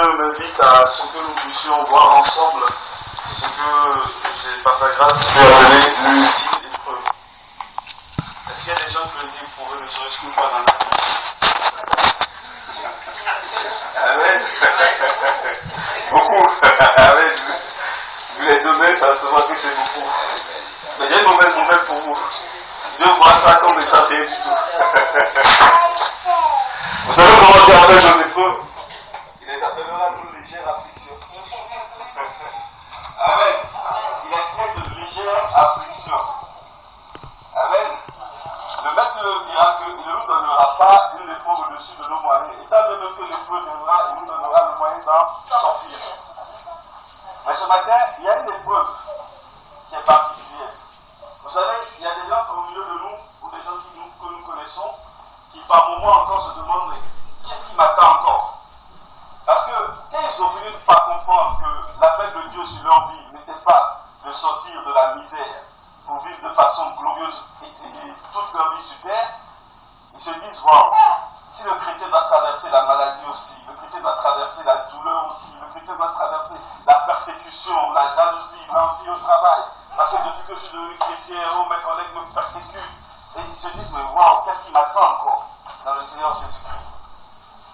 m'invite à ce que nous puissions voir ensemble ce que, par sa grâce, Dieu a donné l'ultime épreuve. Est-ce qu'il y a des gens qui veulent éprouver ne serait-ce qu'une fois dans la vie? Amen. Beaucoup. Amen. Vu les domaines, ça se voit que c'est beaucoup. Mais il y a une mauvaise nouvelle pour vous. Dieu voit ça comme étant rien du tout. Vous savez comment Dieu appelle nos épreuves? Il les appellera de légères afflictions. Amen. Il est trait de légères afflictions. Amen. Le maître nous dira qu'il ne nous donnera pas une épreuve au-dessus de nos moyens. Étant donné que l'épreuve viendra, il nous donnera le moyen d'en sortir. Mais ce matin, il y a une épreuve qui est particulière. Vous savez, il y a des gens au milieu de nous, ou des gens que nous connaissons, qui par moments encore se demandent qu'est-ce qui m'attend encore? Parce que quand ils ont fini par comprendre que l'appel de Dieu sur leur vie n'était pas de sortir de la misère pour vivre de façon glorieuse et toute leur vie sur terre, ils se disent, waouh, si le chrétien doit traverser la maladie aussi, le chrétien doit traverser la douleur aussi, le chrétien doit traverser la persécution, la jalousie, l'envie au travail, parce que depuis que je suis devenu chrétien, mes collègues me persécutent, et ils se disent, mais waouh, qu'est-ce qui m'attend encore dans le Seigneur Jésus-Christ?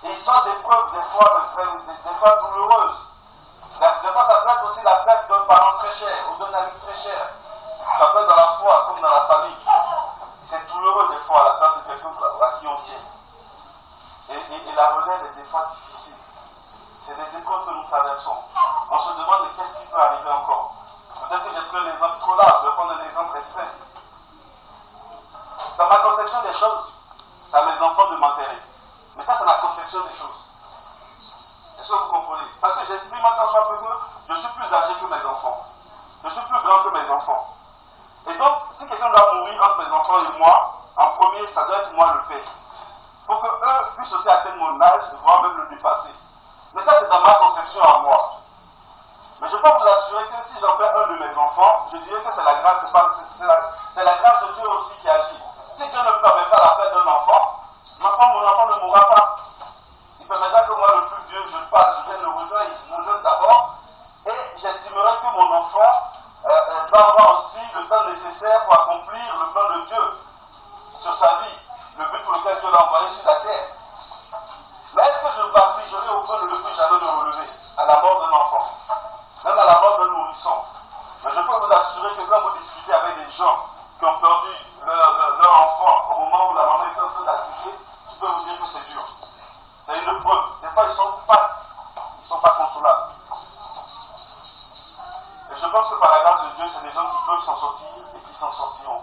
Et ils sont des preuves, des fois douloureuses. Des fois, ça peut être aussi la perte d'un parent très cher, ou d'un ami très cher. Ça peut être dans la foi, comme dans la famille. C'est douloureux des fois, la perte de quelqu'un à qui on tient. Et la relève est des fois difficile. C'est des épreuves que nous traversons. On se demande qu'est-ce qui peut arriver encore. Peut-être que j'ai pris un exemple trop large, je vais prendre un exemple très simple. Dans ma conception des choses, c'est à mes enfants de m'enterrer. Mais ça, c'est la conception des choses. Est-ce que vous comprenez? Parce que j'estime tant soit peu que je suis plus âgé que mes enfants. Je suis plus grand que mes enfants. Et donc, si quelqu'un doit mourir entre mes enfants et moi, en premier, ça doit être moi le père. Pour qu'eux puissent aussi atteindre mon âge, voire même le dépasser. Mais ça, c'est dans ma conception à moi. Mais je peux vous assurer que si j'en perds un de mes enfants, je dirais que c'est la grâce, c'est la grâce de Dieu aussi qui agit. Si Dieu ne permet pas la perte d'un enfant, mon enfant ne mourra pas. Il permettra que moi, le plus vieux, je vienne le rejoindre, je jeune d'abord, et j'estimerai que mon enfant doit avoir aussi le temps nécessaire pour accomplir le plan de Dieu sur sa vie, le but pour lequel Dieu l'a envoyé sur la terre. Mais est-ce que je m'affligerai au point de ne plus jamais le relever à la mort d'un enfant, même à la mort d'un nourrisson? Mais je peux vous assurer que quand vous discutez avec des gens qui ont perdu leur enfant au moment où la maman est en train d'accoucher, je peux vous dire que c'est dur. C'est une preuve. Des fois, ils ne sont pas consolables. Et je pense que par la grâce de Dieu, c'est des gens qui peuvent s'en sortir et qui s'en sortiront.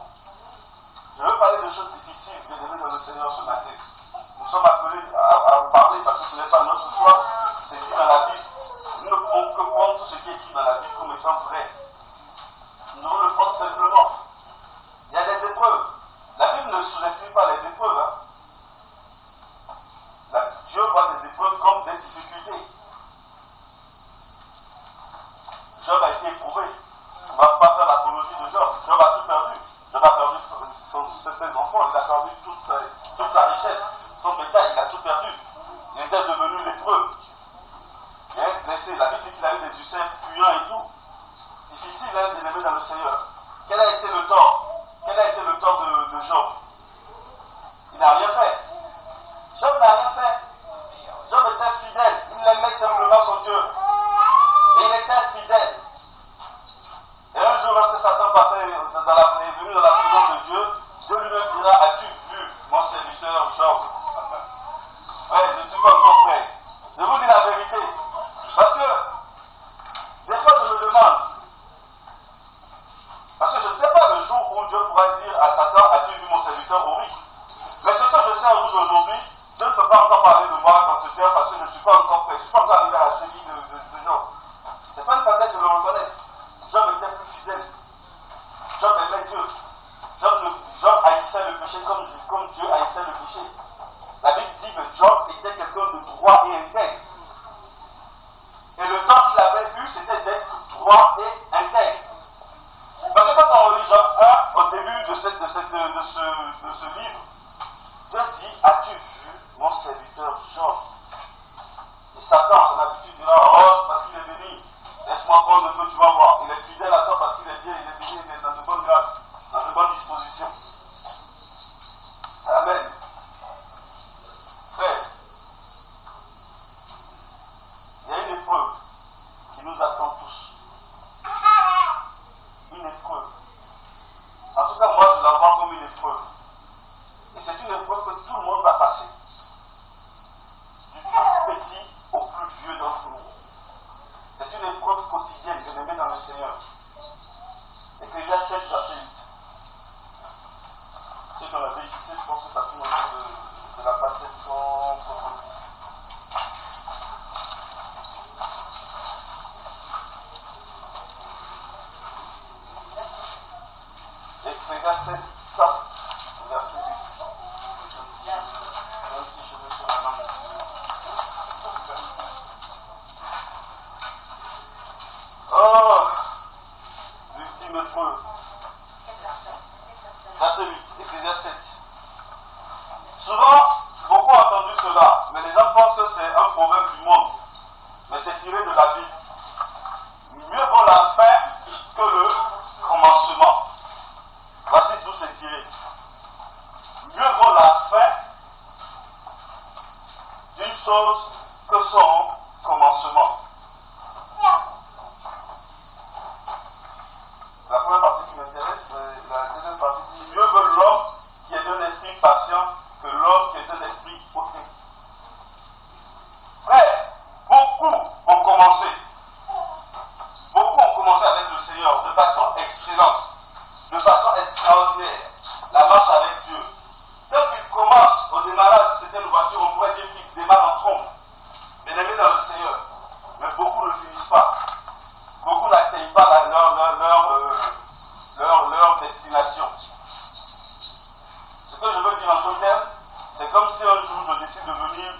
Je veux parler de choses difficiles, bien aimés dans le Seigneur ce matin. Nous sommes appelés à en parler parce que ce n'est pas notre choix, c'est écrit dans la Bible. Nous ne pouvons que prendre tout ce qui est écrit dans la Bible comme étant vrai. Nous devons le prendre simplement. Il y a des épreuves. La Bible ne sous-estime pas les épreuves. Hein. Dieu voit des épreuves comme des difficultés. Job a été éprouvé. On ne va pas faire l'apologie de Job. Job a tout perdu. Job a perdu ses enfants, il a perdu toute sa richesse, son bétail, il a tout perdu. Il était devenu lépreux. Il a laissé, la Bible dit qu'il a eu des ulcères puants et tout. Difficile hein, d'aimer dans le Seigneur. Quel a été le tort? Quel a été le tort de Job? Il n'a rien fait. Job n'a rien fait. Job était fidèle. Il aimait simplement son Dieu. Et il était fidèle. Et un jour, lorsque Satan est venu dans la présence de Dieu, Dieu lui-même dira, as-tu vu mon serviteur Job? Ouais, je ne suis pas encore prêt. Je vous dis la vérité. Parce que, des fois, je me demande, parce que je ne sais pas le jour où Dieu pourra dire à Satan, as-tu vu mon serviteur Uri? Mais ce que je sais aujourd'hui, je ne peux pas encore parler de moi dans ce terme parce que je ne suis pas encore prêt. Je ne suis pas encore arrivé à la cheville de Job. Ce n'est pas une faiblesse de le reconnaître. Job était plus fidèle. Job aimait Dieu. Job haïssait le péché comme Dieu haïssait le péché. La Bible dit que Job était quelqu'un de droit et intègre. Et le temps qu'il avait eu, c'était d'être droit et intègre. Parce que quand on relit Job 1, au début de ce livre, Dieu dit, as-tu vu mon serviteur Job? Et Satan, à son habitude, dira, oh, c'est parce qu'il est béni. Laisse-moi prendre un peu, tu vas voir. Il est fidèle à toi parce qu'il est bien, il est béni, il est dans de bonnes grâces, dans de bonnes dispositions. Amen. Frère, il y a une épreuve qui nous attend tous. Une épreuve. En tout cas, moi, je la vois comme une épreuve. Et c'est une épreuve que tout le monde va passer. Du plus petit au plus vieux d'entre nous. C'est une épreuve quotidienne que je mets dans le Seigneur. Ecclésiaste 7, verset 8. Ceux qui ont la BJC, je pense que ça tourne autour de la page 770. Ecclésiaste 7, verset 8. J'ai un petit cheveu sur la main. Oh, l'ultime épreuve. Verset 8, Ecclésiaste 7. Souvent, beaucoup ont entendu cela, mais les gens pensent que c'est un proverbe du monde. Mais c'est tiré de la Bible. Mieux vaut la fin que le commencement. Voici d'où c'est tiré. Mieux vaut la fin d'une chose que son commencement. La première partie qui m'intéresse, la deuxième partie dit mieux vaut l'homme qui est d'un esprit patient que l'homme qui est d'un esprit hautain. Frère, beaucoup ont commencé. Beaucoup ont commencé avec le Seigneur de façon excellente, de façon extraordinaire. La marche avec Dieu. Quand tu commences au démarrage, si c'était une voiture, on pourrait dire qu'il démarre en trompe. Bien-aimé dans le Seigneur. Mais beaucoup ne finissent pas. Beaucoup n'atteignent pas leur destination. Ce que je veux dire en d'autres termes, c'est comme si un jour je décide de venir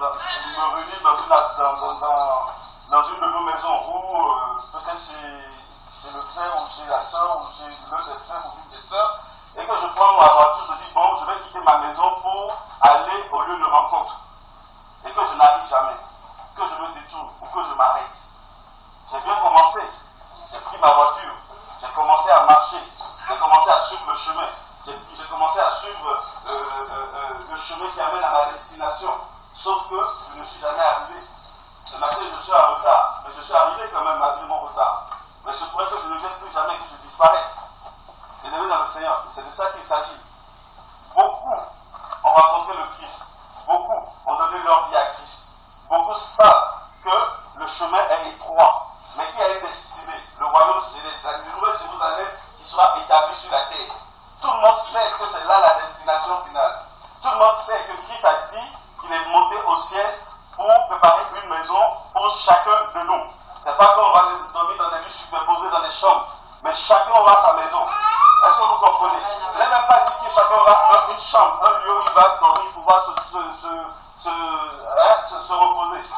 dans une de nos maisons, ou peut-être chez le frère, ou chez la soeur, ou chez l'un des frères, ou l'une des sœurs, et que je prends ma voiture, je dis bon, je vais quitter ma maison pour aller au lieu de rencontre. Et que je n'arrive jamais, que je me détourne, ou que je m'arrête. J'ai bien commencé. J'ai pris ma voiture, j'ai commencé à marcher, j'ai commencé à suivre le chemin, j'ai commencé à suivre le chemin qui amène à ma destination. Sauf que je ne suis jamais arrivé. Ce matin, je suis en retard, mais je suis arrivé quand même malgré mon retard. Mais je pourrais que je ne vienne plus jamais, que je disparaisse. Bien-aimé dans le Seigneur, c'est de ça qu'il s'agit. Beaucoup ont rencontré le Christ, beaucoup ont donné leur vie à Christ. Beaucoup savent que le chemin est étroit. Mais qui a été estimé, le royaume céleste, la nouvelle Jérusalem qui sera établie sur la terre. Tout le monde sait que c'est là la destination finale. Tout le monde sait que Christ a dit qu'il est monté au ciel pour préparer une maison pour chacun de nous. Ce n'est pas qu'on va dormir dans des lits superposés dans des chambres, mais chacun aura sa maison. Est-ce que vous comprenez? Je n'ai même pas dit que chacun aura une chambre, un lieu où il va dormir pour pouvoir se reposer.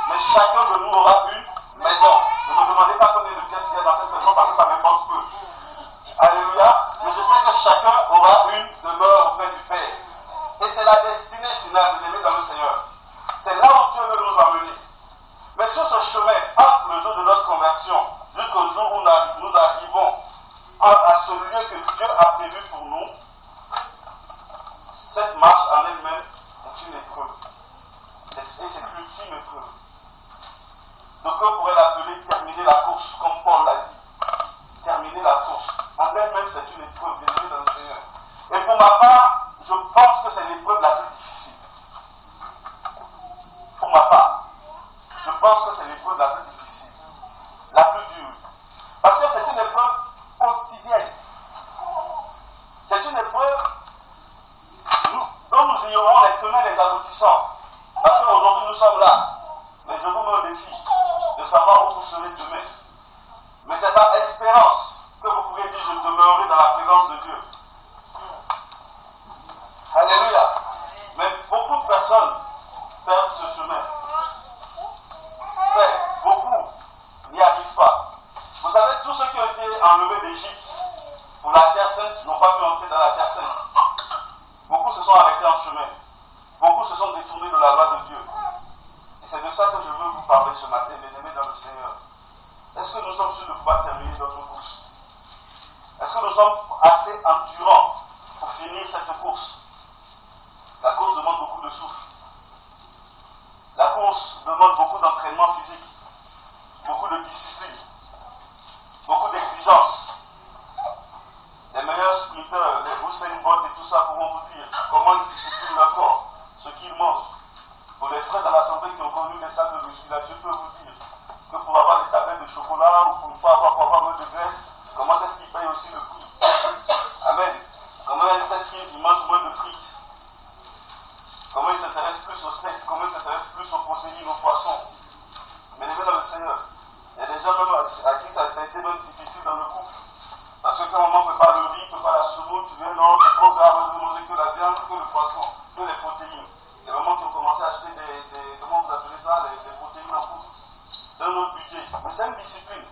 Mais chacun de nous aura une maison. Ne me demandez pas combien de pièces il y a dans cette maison parce que ça m'importe peu. Alléluia. Mais je sais que chacun aura une demeure auprès du Père. Et c'est la destinée finale de l'aimer dans le Seigneur. C'est là où Dieu veut nous emmener. Mais sur ce chemin, entre le jour de notre conversion jusqu'au jour où nous arrivons à ce lieu que Dieu a prévu pour nous, cette marche en elle-même est une épreuve. Et c'est l'ultime épreuve. Donc on pourrait l'appeler terminer la course, comme Paul l'a dit. Terminer la course. En elle-même, c'est une épreuve, bien-aimé dans le Seigneur. Et pour ma part, je pense que c'est l'épreuve la plus difficile. Pour ma part, je pense que c'est l'épreuve la plus difficile, la plus dure. Parce que c'est une épreuve quotidienne. C'est une épreuve dont nous ignorons les tenants et les aboutissants. Parce qu'aujourd'hui, nous sommes là. Mais je vous mets au défi de savoir où vous serez demain. Mais c'est par espérance que vous pouvez dire je demeurerai dans la présence de Dieu. Alléluia. Mais beaucoup de personnes perdent ce chemin. Mais beaucoup n'y arrivent pas. Vous savez, tous ceux qui ont été enlevés d'Égypte pour la terre sainte n'ont pas pu entrer dans la terre sainte. Beaucoup se sont arrêtés en chemin. Beaucoup se sont détournés de la loi de Dieu. Et c'est de ça que je veux vous parler ce matin, mes amis dans le Seigneur. Est-ce que nous sommes sûrs de pouvoir terminer notre course? Est-ce que nous sommes assez endurants pour finir cette course? La course demande beaucoup de souffle. La course demande beaucoup d'entraînement physique, beaucoup de discipline, beaucoup d'exigence. Les meilleurs sprinteurs, les Usain Bolt et tout ça pourront vous dire comment ils disciplinent leur corps, ce qu'ils mangent. Pour les frères dans l'assemblée qui ont connu les salles de musculation, je peux vous dire que pour avoir des tablettes de chocolat ou pour ne pas avoir de graisse, comment est-ce qu'ils payent aussi le prix? Amen. Comment est-ce qu'ils mangent moins de frites? Comment ils s'intéressent plus au steak? Comment ils s'intéressent plus aux protéines, aux poissons? Mais les dans le Seigneur, il y a des gens même à qui ça a été même difficile dans le couple. Parce que quand maman prépare le riz, prépare la semoule, tu dis non, c'est trop grave de manger que la viande, que le poisson, que les protéines. Il y a mamans qui ont commencé à acheter des comment vous appelez ça, les protéines en couple. C'est un autre budget. Mais c'est une discipline.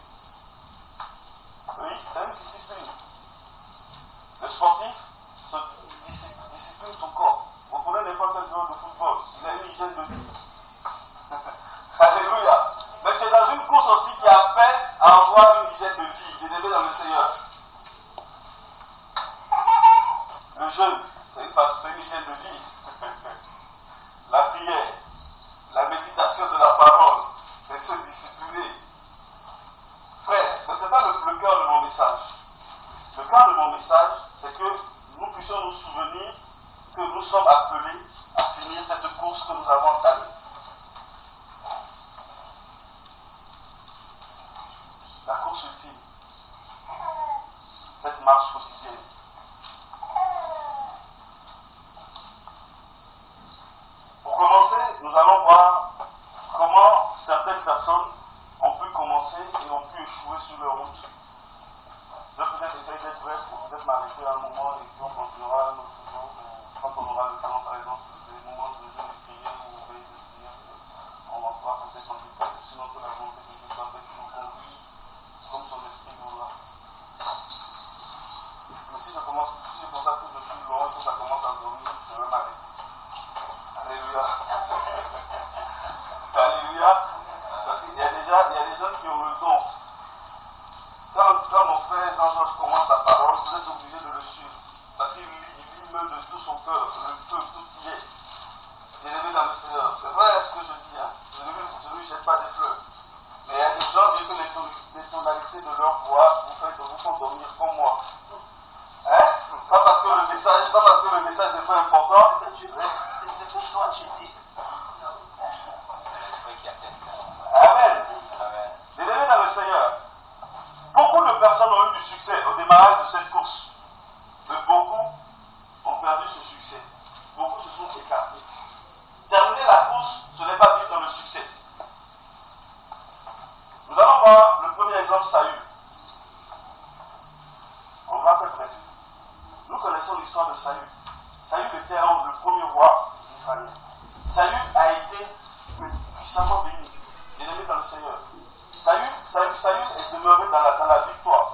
Oui, c'est une discipline. Le sportif discipline son corps. Vous prenez n'importe quel joueur de football, il a une hygiène de vie. Alléluia. Mais tu es dans une course aussi qui appelle à avoir une hygiène de vie, bien-aimé dans le Seigneur. Le jeûne, c'est une hygiène de vie. La prière, la méditation de la parole, c'est se discipliner. Frère, mais ce n'est pas le cœur de mon message. Le cœur de mon message, c'est que nous puissions nous souvenir que nous sommes appelés à finir cette course que nous avons entamée. La course ultime, cette marche quotidienne. Pour commencer, nous allons voir comment certaines personnes ont pu commencer et ont pu échouer sur leur route. Je vais peut-être essayer d'être bref pour peut-être m'arrêter à un moment et puis on continuera notre jour quand on aura le temps, par exemple, des moments de jeûne et prière ou veille de prière. On en fera conséquemment, sinon que la volonté de Dieu soit faite qui nous conduise comme son esprit voudra. Mais si je constate que je suis loin, que ça commence à dormir, je vais m'arrêter. Alléluia. Alléluia. Parce qu'il y a des gens qui ont le don. Quand mon frère Jean-Georges commence sa parole, vous êtes obligé de le suivre. Parce qu'il lit même de tout son cœur, le feu, tout y est. Bien-aimé dans le Seigneur. C'est vrai ce que je dis. Hein. Je ne lui jette pas des fleurs. Mais il y a des gens, bien que les tonalités de leur voix vous font dormir comme moi. Hein? Pas parce que le message n'est pas important. C'est toi tu dis. Amen. Bien-aimé dans le Seigneur. Beaucoup de personnes ont eu du succès au démarrage de cette course. Mais beaucoup ont perdu ce succès. Beaucoup se sont écartés. Terminer la course, ce n'est pas vivre dans le succès. Nous allons voir le premier exemple, Saül. On va faire bref. Nous connaissons l'histoire de Saül. Saül était le premier roi d'Israël. Saül a été puissamment béni. Il est aimé dans le Seigneur. Saül est demeuré dans la victoire.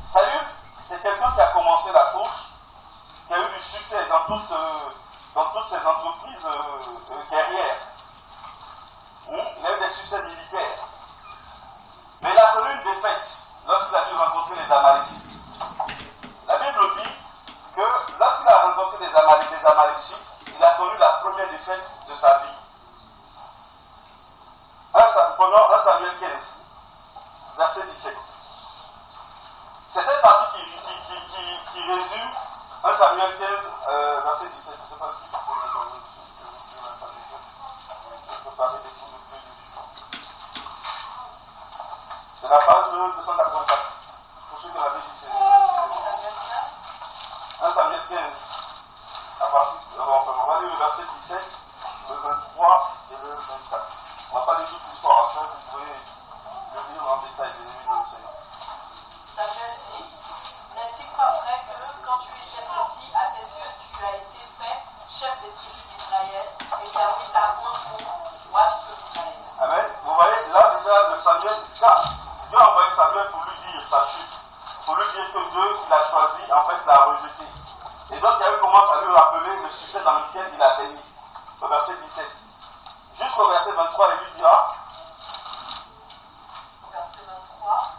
Saül, c'est quelqu'un qui a commencé la course, qui a eu du succès dans toutes ses entreprises guerrières. Il a eu des succès militaires. Mais il a connu une défaite lorsqu'il a dû rencontrer les Amalécites. La Bible dit que lorsqu'il a rencontré les Amalécites, il a connu la première défaite de sa vie. Prenons 1 Samuel 15, verset 17. C'est cette partie qui résume 1 Samuel 15, verset 17. Je ne sais pas si vous pouvez je peux parler des coups de feu du jour. C'est la page 284. Pour ceux qui l'avaient dit, c'est 1 Samuel 15. À partir, on va lire le verset 17, le 23 et le 24. On ne va pas lire toute l'histoire, après vous pouvez le lire en détail, les ennemis de le Seigneur. Samuel dit, n'est-il pas vrai que quand tu étais petit, à tes yeux, tu as été fait chef des tribus d'Israël et tu as mis ta main pour roi sur Israël? Amen. Vous voyez, là déjà, le Samuel, Dieu a envoyé Samuel pour lui dire sa chute, pour lui dire que Dieu qui l'a choisi, en fait, l'a rejeté. Et donc, il commence à lui rappeler le succès dans lequel il a baigné. au verset 17. Jusqu'au verset 23, il lui dira, verset 23,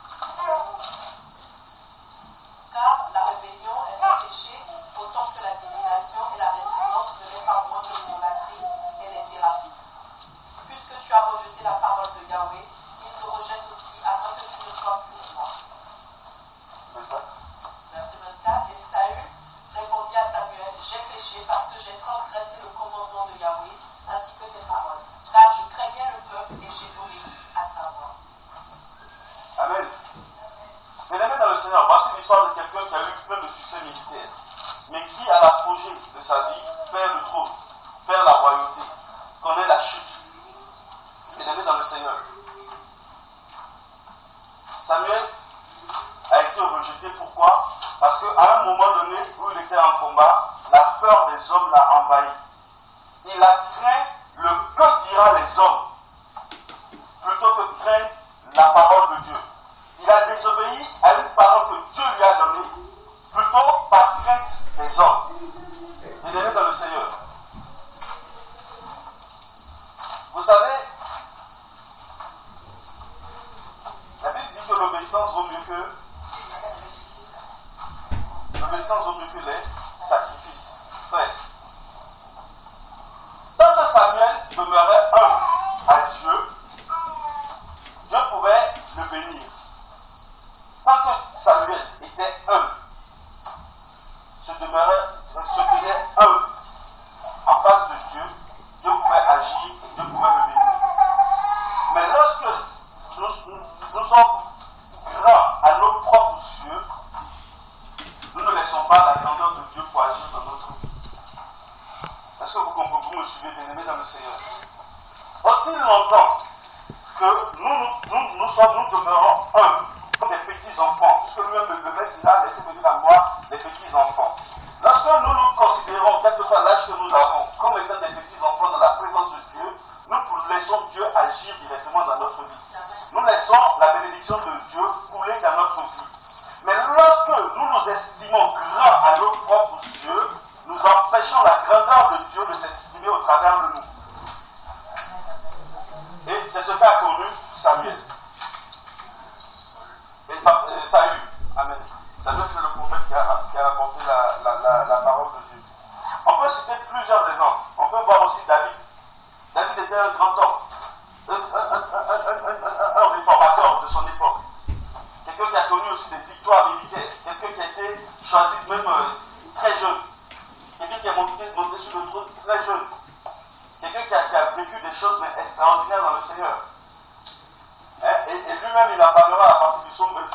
car la rébellion est un péché, autant que la divination et la résistance venaient par moins de l'idolâtrie et les thérapies. Puisque tu as rejeté la parole de Yahweh, il te rejette aussi afin que tu ne sois plus moi. Verset 24, et Saül répondit à Samuel, j'ai péché parce que j'ai transgressé le commandement de Yahweh ainsi que tes paroles, car je craignais le peuple et j'ai obéi à sa voix. Amen. Bien-aimés dans le Seigneur, voici l'histoire de quelqu'un qui a eu plein de succès militaires, mais qui, à l'apogée de sa vie, perd le trône, perd la royauté, connaît la chute. Bien-aimés dans le Seigneur. Samuel a été rejeté. Pourquoi? Parce qu'à un moment donné où il était en combat, la peur des hommes l'a envahi. Il a craint le que dira les hommes, plutôt que craindre la parole de Dieu. Il a désobéi à une parole que Dieu lui a donnée, plutôt par crainte des hommes. Bien-aimés dans le Seigneur. Vous savez, la Bible dit que l'obéissance vaut mieux que les sacrifices. Frère, tant que Samuel demeurait humble à Dieu, Dieu pouvait le bénir. Tant que Samuel était humble, se tenait humble en face de Dieu, Dieu pouvait agir et Dieu pouvait le bénir. Mais lorsque nous sommes grands à nos propres yeux, nous ne laissons pas la grandeur de Dieu pour agir dans notre vie. Est-ce que vous comprenez? Vous me suivez, bien-aimés dans le Seigneur? Aussi longtemps que nous demeurons humbles, comme des petits enfants, puisque lui-même le maître dira, laissez venir à moi les petits enfants. Lorsque nous nous considérons, quel que soit l'âge que nous avons, comme étant des petits enfants dans la présence de Dieu, nous laissons Dieu agir directement dans notre vie. Nous laissons la bénédiction de Dieu couler dans notre vie. Mais lorsque nous nous estimons grands à nos propres yeux, nous empêchons la grandeur de Dieu de s'exprimer au travers de nous. Et c'est ce qu'a connu Samuel. Et Saül. Amen. Samuel, c'est le prophète qui a rapporté la parole de Dieu. On peut citer plusieurs exemples. On peut voir aussi David. David était un grand homme. Un réformateur de son époque. Quelqu'un qui a connu aussi des victoires militaires. Quelqu'un qui a été choisi même très jeune. Quelqu'un qui est monté sur le trône très jeune. Quelqu'un qui a vécu des choses mais extraordinaires dans le Seigneur. Et lui-même, il en parlera à partir du psaume 28.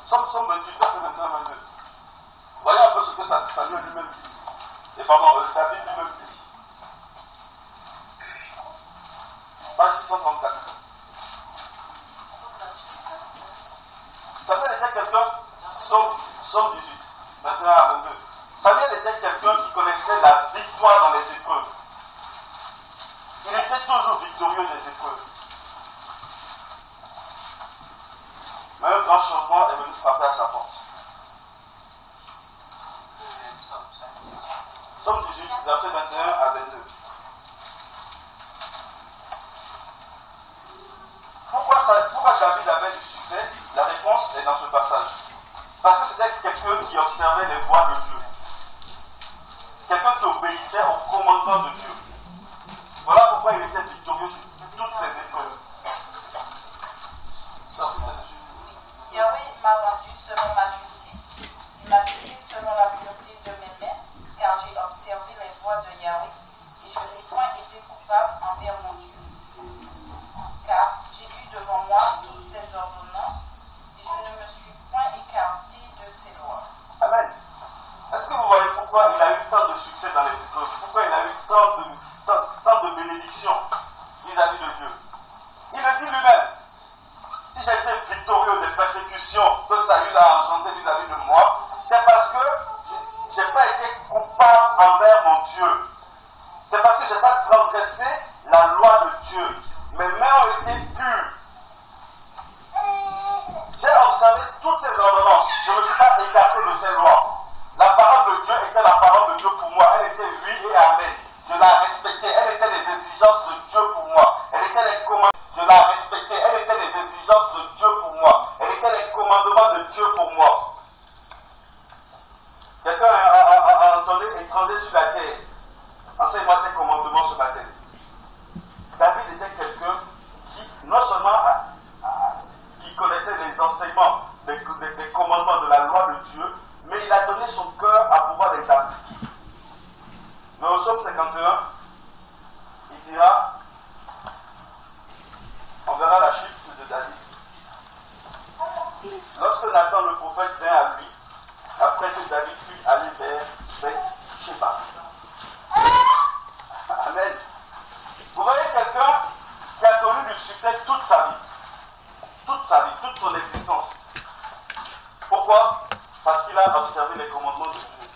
Psaume 28, verset 21-22. Voyez un peu ce que Samuel lui-même dit. Et pardon, David lui-même dit. Page 634. Samuel était quelqu'un, psaume 18, 21 à 22. Samuel était quelqu'un qui connaissait la victoire dans les épreuves. Il était toujours victorieux des épreuves. Mais un grand changement est venu frapper à sa porte. Psaume 18, verset 21 à 22. Pourquoi David avait du succès? La réponse est dans ce passage. Parce que c'était quelqu'un qui observait les voies de Dieu. Quelqu'un qui obéissait au commandement de Dieu. Voilà pourquoi il était victorieux sur toutes ces épreuves. Ça, c'était dessus. Yahweh m'a rendu selon ma justice. Il m'a saisi selon la pureté de mes mains, car j'ai observé les voies de Yahweh, et je n'ai point été coupable envers mon Dieu. Car j'ai vu devant moi toutes ses ordonnances, et je ne me suis point écarté de ses lois. Amen. Est-ce que vous voyez pourquoi il a eu tant de succès dans les épreuves? Pourquoi il a eu tant de bénédictions vis-à-vis de Dieu? Il le dit lui-même. Si j'ai été victorieux des persécutions que Saül a engendrées vis-à-vis de moi, c'est parce que je n'ai pas été coupable envers mon Dieu. C'est parce que je n'ai pas transgressé la loi de Dieu. Mes mains ont été pures. J'ai observé toutes ces ordonnances. Je ne me suis pas écarté de ces lois. La parole de Dieu était la parole de Dieu pour moi. Elle était oui et amen. Je la respectais. Elle était les exigences de Dieu pour moi. Elle était les commandements. Je la respectais. Elle était les exigences de Dieu pour moi. Elle était les commandements de Dieu pour moi. Quelqu'un a entendu étranger sur la terre. Enseigne-moi tes commandements ce matin. David était quelqu'un qui, non seulement qui connaissait les enseignements, les commandements de la loi de Dieu, mais il a donné son cœur à pouvoir les appliquer. Mais au psaume 51, il dira, on verra la chute de David. Lorsque Nathan le prophète vient à lui, après que David fut allé vers Beth-Sheba. Amen. Vous voyez quelqu'un qui a connu du succès toute sa vie, toute son existence. Pourquoi? Parce qu'il a observé les commandements de Dieu.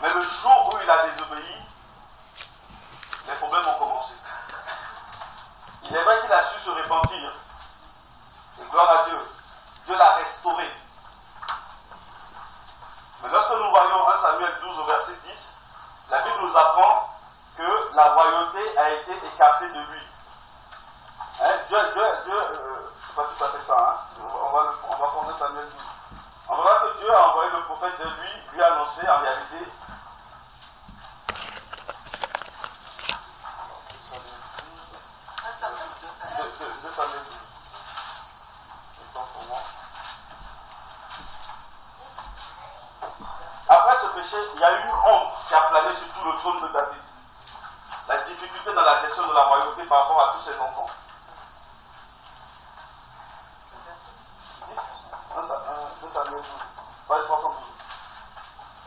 Mais le jour où il a désobéi, les problèmes ont commencé. Il est vrai qu'il a su se repentir. Et gloire à Dieu. Dieu l'a restauré. Mais lorsque nous voyons 1 Samuel 12 au verset 10, la Bible nous apprend que la royauté a été écartée de lui. Hein, Dieu, c'est pas tout à fait ça, hein? On va prendre Samuel 12. On verra que Dieu a envoyé le prophète de lui annoncer en réalité. De Samuel 12. Après ce péché, il y a eu une honte qui a plané sur tout le trône de David. La difficulté dans la gestion de la royauté par rapport à tous ses enfants. 2 Samuel 12, page 312.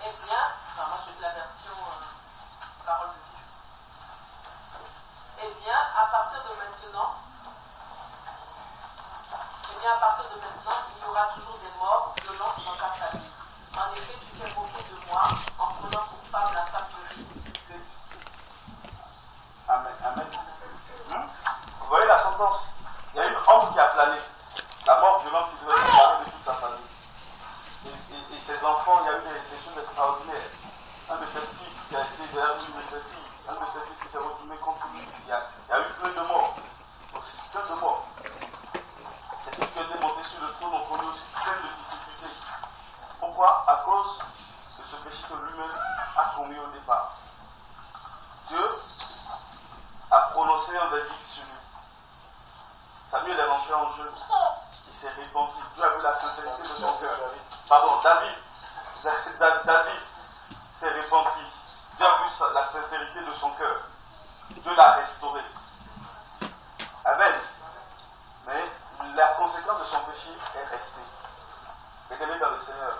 Eh bien, enfin, moi je fais la version parole de Dieu. Eh bien, à partir de maintenant, il y aura toujours des morts violents dans ta famille. En effet, tu t'es moqué de moi en prenant pour femme la femme de Rie, le Hittite. Amen. Amen. Vous voyez la sentence? Il y a une honte qui a plané. La mort violente qui devait se séparer de toute sa famille. Et ses enfants, il y a eu des choses extraordinaires. Un de ses fils qui a été vers une de ses filles. Un de ses fils qui s'est retourné contre lui. Il y a eu plein de morts. Aussi, plein de morts. Ces fils qui étaient montés sur le trône ont connu aussi plein de difficultés. Pourquoi? À cause de ce péché que lui-même a commis au départ. Dieu a prononcé un verdict sur lui. Samuel est rentré en jeu. Il s'est répandu. Dieu a vu la sincérité de son cœur. Pardon, David s'est répandu. Dieu a vu la sincérité de son cœur. Dieu l'a restauré. Amen. Mais la conséquence de son péché est restée. Elle est dans le Seigneur.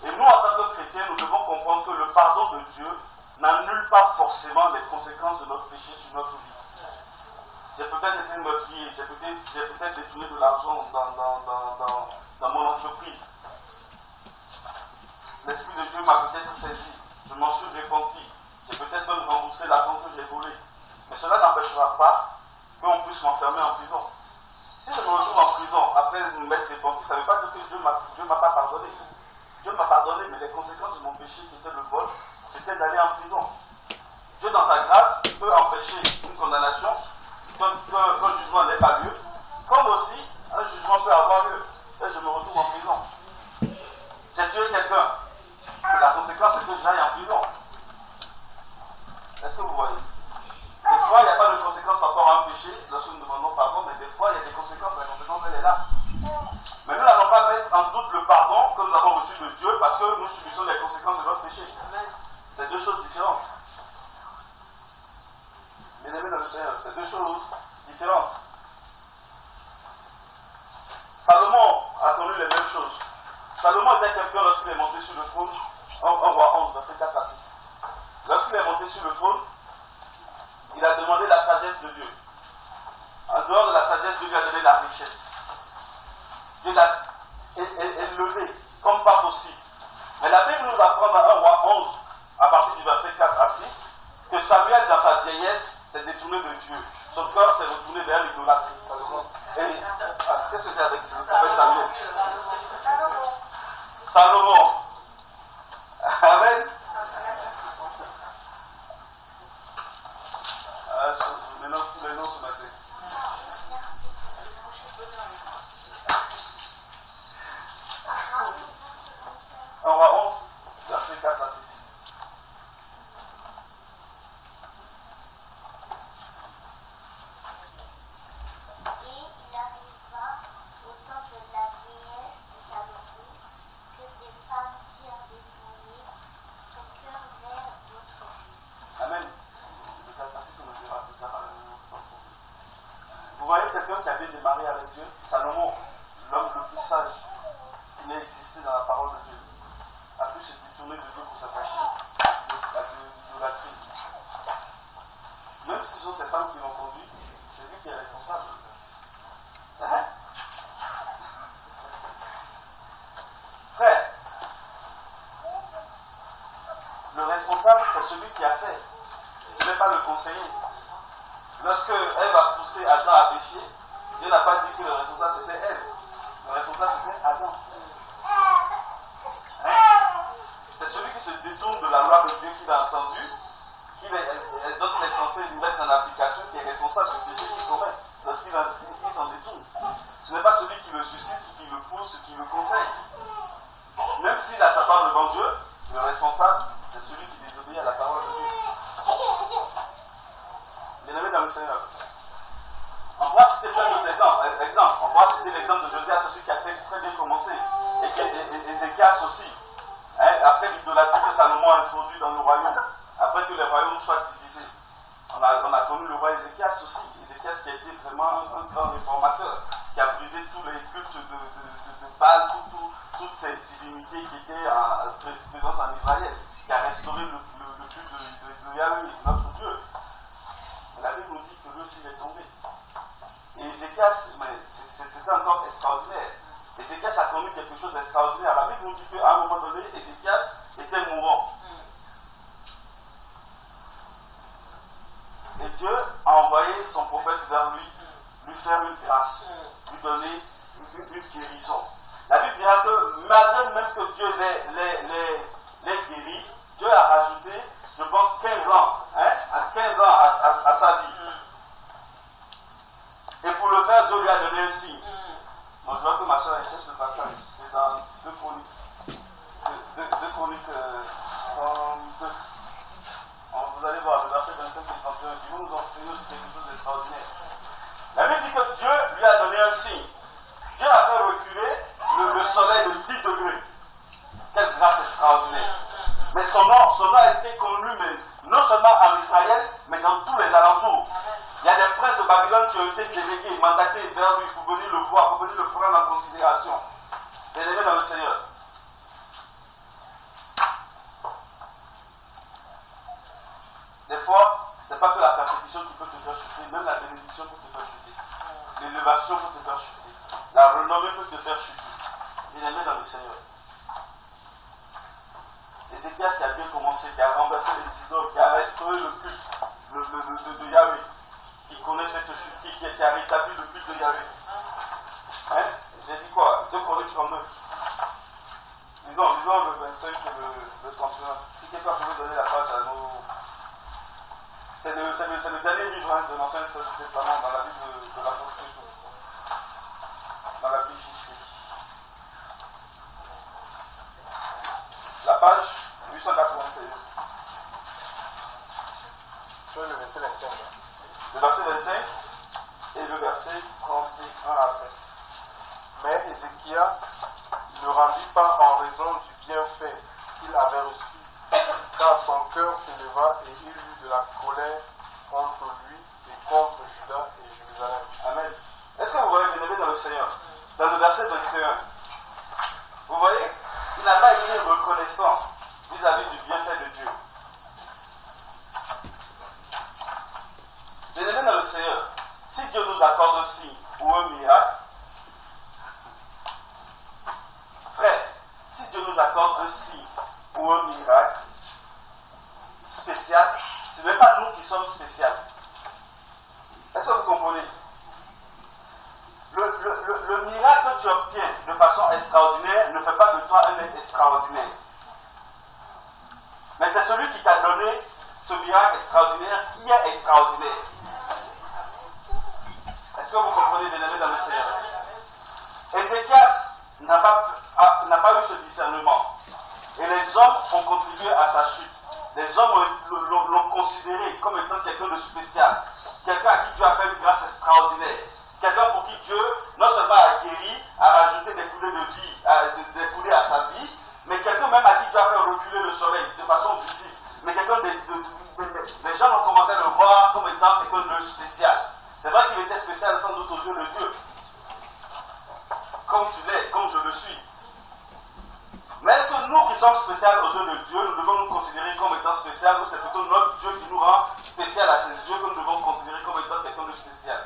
Et nous, en tant que chrétiens, nous devons comprendre que le pardon de Dieu n'annule pas forcément les conséquences de notre péché sur notre vie. J'ai peut-être été meurtrier, j'ai peut-être détourné de l'argent dans mon entreprise. L'Esprit de Dieu m'a peut-être saisi, je m'en suis repenti, j'ai peut-être même remboursé l'argent que j'ai volé. Mais cela n'empêchera pas qu'on puisse m'enfermer en prison. Si je me retrouve en prison après me mettre repenti, ça ne veut pas dire que Dieu ne m'a pas pardonné. Dieu m'a pardonné, mais les conséquences de mon péché qui était le vol, c'était d'aller en prison. Dieu, dans sa grâce, peut empêcher une condamnation qu'un jugement n'ait pas lieu, comme aussi un jugement peut avoir lieu. Et je me retrouve en prison. J'ai tué quelqu'un. La conséquence, c'est que j'aille en prison. Est-ce que vous voyez? Des fois, il n'y a pas de conséquence par rapport à un péché, lorsque nous demandons pardon, mais des fois, il y a des conséquences. La conséquence, elle est là. Mais nous n'allons pas mettre en doute le pardon que nous avons reçu de Dieu parce que nous subissons les conséquences de notre péché. C'est deux choses différentes. Bien-aimés dans le Seigneur, c'est deux choses différentes. Salomon a connu les mêmes choses. Salomon était quelqu'un lorsqu'il est monté sur le trône, en roi 11, verset 4 à 6. Lorsqu'il est monté sur le trône, il a demandé la sagesse de Dieu. En dehors de la sagesse de Dieu, il a donné la richesse. Dieu l'a élevé comme pas possible. Mais la Bible nous apprend dans 1 roi 11, à partir du verset 4 à 6, que Samuel, dans sa vieillesse, s'est détourné de Dieu. Son cœur s'est retourné vers l'idolâtrie. Qu'est-ce que c'est avec Samuel? Salomon. Amen. Vous voyez quelqu'un qui avait démarré avec Dieu, Salomon, l'homme le plus sage qui n'a existé dans la parole de Dieu, a pu se détourner de Dieu pour se fâcher de l'idolâtrie. Même si ce sont ces femmes qui l'ont conduit, c'est lui qui est responsable. Hein? Frère, le responsable, c'est celui qui a fait. Ce n'est pas le conseiller. Lorsque Ève a poussé Adam à pécher, Dieu n'a pas dit que le responsable c'était Ève. Le responsable c'était Adam. Hein? C'est celui qui se détourne de la loi de Dieu qu'il a entendue, dont il est censé lui mettre en application, qui est responsable du péché qu'il commet. Lorsqu'il s'en détourne. Ce n'est pas celui qui le suscite, qui le pousse, qui le conseille. Même s'il a sa part devant Dieu, le responsable, c'est celui qui désobéit à la parole de Dieu. Bien-aimé dans le Seigneur. On pourra citer plein d'autres exemples. On pourra citer l'exemple de Josias aussi qui a très bien commencé. Et Ézéchias aussi. Hein, après l'idolâtrie que Salomon a introduit dans le royaume. Après que les royaumes soient divisés. On a connu le roi Ézéchias aussi. Ézéchias qui a été vraiment un grand réformateur. Qui a brisé tous les cultes de Baal, toutes ces divinités qui étaient présentes en Israël. Qui a restauré le culte de Yahweh, notre Dieu. La Bible nous dit que lui aussi il est tombé. Et Ézéchias, c'était encore extraordinaire. Ézéchias a connu quelque chose d'extraordinaire. La Bible nous dit qu'à un moment donné, Ézéchias était mourant. Et Dieu a envoyé son prophète vers lui faire une grâce, lui donner une guérison. La Bible dira que malgré même que Dieu les guérit, Dieu a rajouté, je pense, 15 ans, hein, 15 ans à sa vie. Et pour le faire, Dieu lui a donné un signe. Donc je vois que ma soeur cherche le passage. C'est dans 2 Chroniques. 2 Chroniques 32. Vous allez voir, le verset 25 et 31. Ils vont nous enseigner aussi quelque chose d'extraordinaire. La Bible dit que Dieu lui a donné un signe. Dieu a fait reculer le soleil de 10 degrés. Quelle grâce extraordinaire. Mais son nom a été connu, mais non seulement en Israël, mais dans tous les alentours. Il y a des princes de Babylone qui ont été délégués, mandatés vers lui pour venir le voir, pour venir le prendre en considération. Bien-aimé dans le Seigneur. Des fois, ce n'est pas que la persécution qui peut te faire chuter, même la bénédiction peut te faire chuter. L'élévation peut te faire chuter. La renommée peut te faire chuter. Bien-aimé dans le Seigneur. Ézéchias qui a bien commencé, qui a renversé les idoles, qui a restauré le culte de Yahweh, qui connaît cette chute, qui a rétabli le culte de Yahweh. Hein? J'ai dit quoi? 2 Chroniques 39. Disons le 25 et le 31. Si quelqu'un pouvait donner la page à nos... C'est le dernier livre hein, de l'Ancien Testament dans la Bible de l'apôtre Jésus. Dans la Bible Jésus. La page 896. Le verset 25. Le verset 25 et le verset 31 après. Mais Ézéchias ne rendit pas en raison du bienfait qu'il avait reçu, car son cœur s'éleva et il eut de la colère contre lui et contre Juda et Jérusalem. Amen. Est-ce que vous voyez, bien-aimé dans le Seigneur, dans le verset 21, vous voyez, il n'a pas été reconnaissant vis-à-vis du bienfait de Dieu. Bien-aimé dans le Seigneur, si Dieu nous accorde un signe ou un miracle, frère, si Dieu nous accorde un signe ou un miracle spécial, ce n'est pas nous qui sommes spéciaux. Est-ce que vous comprenez? Le miracle que tu obtiens de façon extraordinaire ne fait pas de toi un être extraordinaire. Mais c'est celui qui t'a donné ce miracle extraordinaire qui est extraordinaire. Est-ce que vous comprenez, bien-aimé dans le Seigneur? Ézéchias n'a pas eu ce discernement. Et les hommes ont contribué à sa chute. Les hommes l'ont considéré comme étant quelqu'un de spécial. Quelqu'un à qui Dieu a fait une grâce extraordinaire. Quelqu'un pour qui Dieu, non seulement a guéri, a rajouté des coulées de vie, des coulées à sa vie, mais quelqu'un même à qui Dieu a fait reculer le soleil de façon visible. Mais quelqu'un les gens ont commencé à le voir comme étant quelqu'un de spécial. C'est vrai qu'il était spécial sans doute aux yeux de Dieu. Comme tu l'es, comme je le suis. Mais est-ce que nous qui sommes spéciaux aux yeux de Dieu, nous devons nous considérer comme étant spéciaux, ou c'est plutôt notre Dieu qui nous rend spécial à ses yeux que nous devons considérer comme étant quelqu'un de spécial?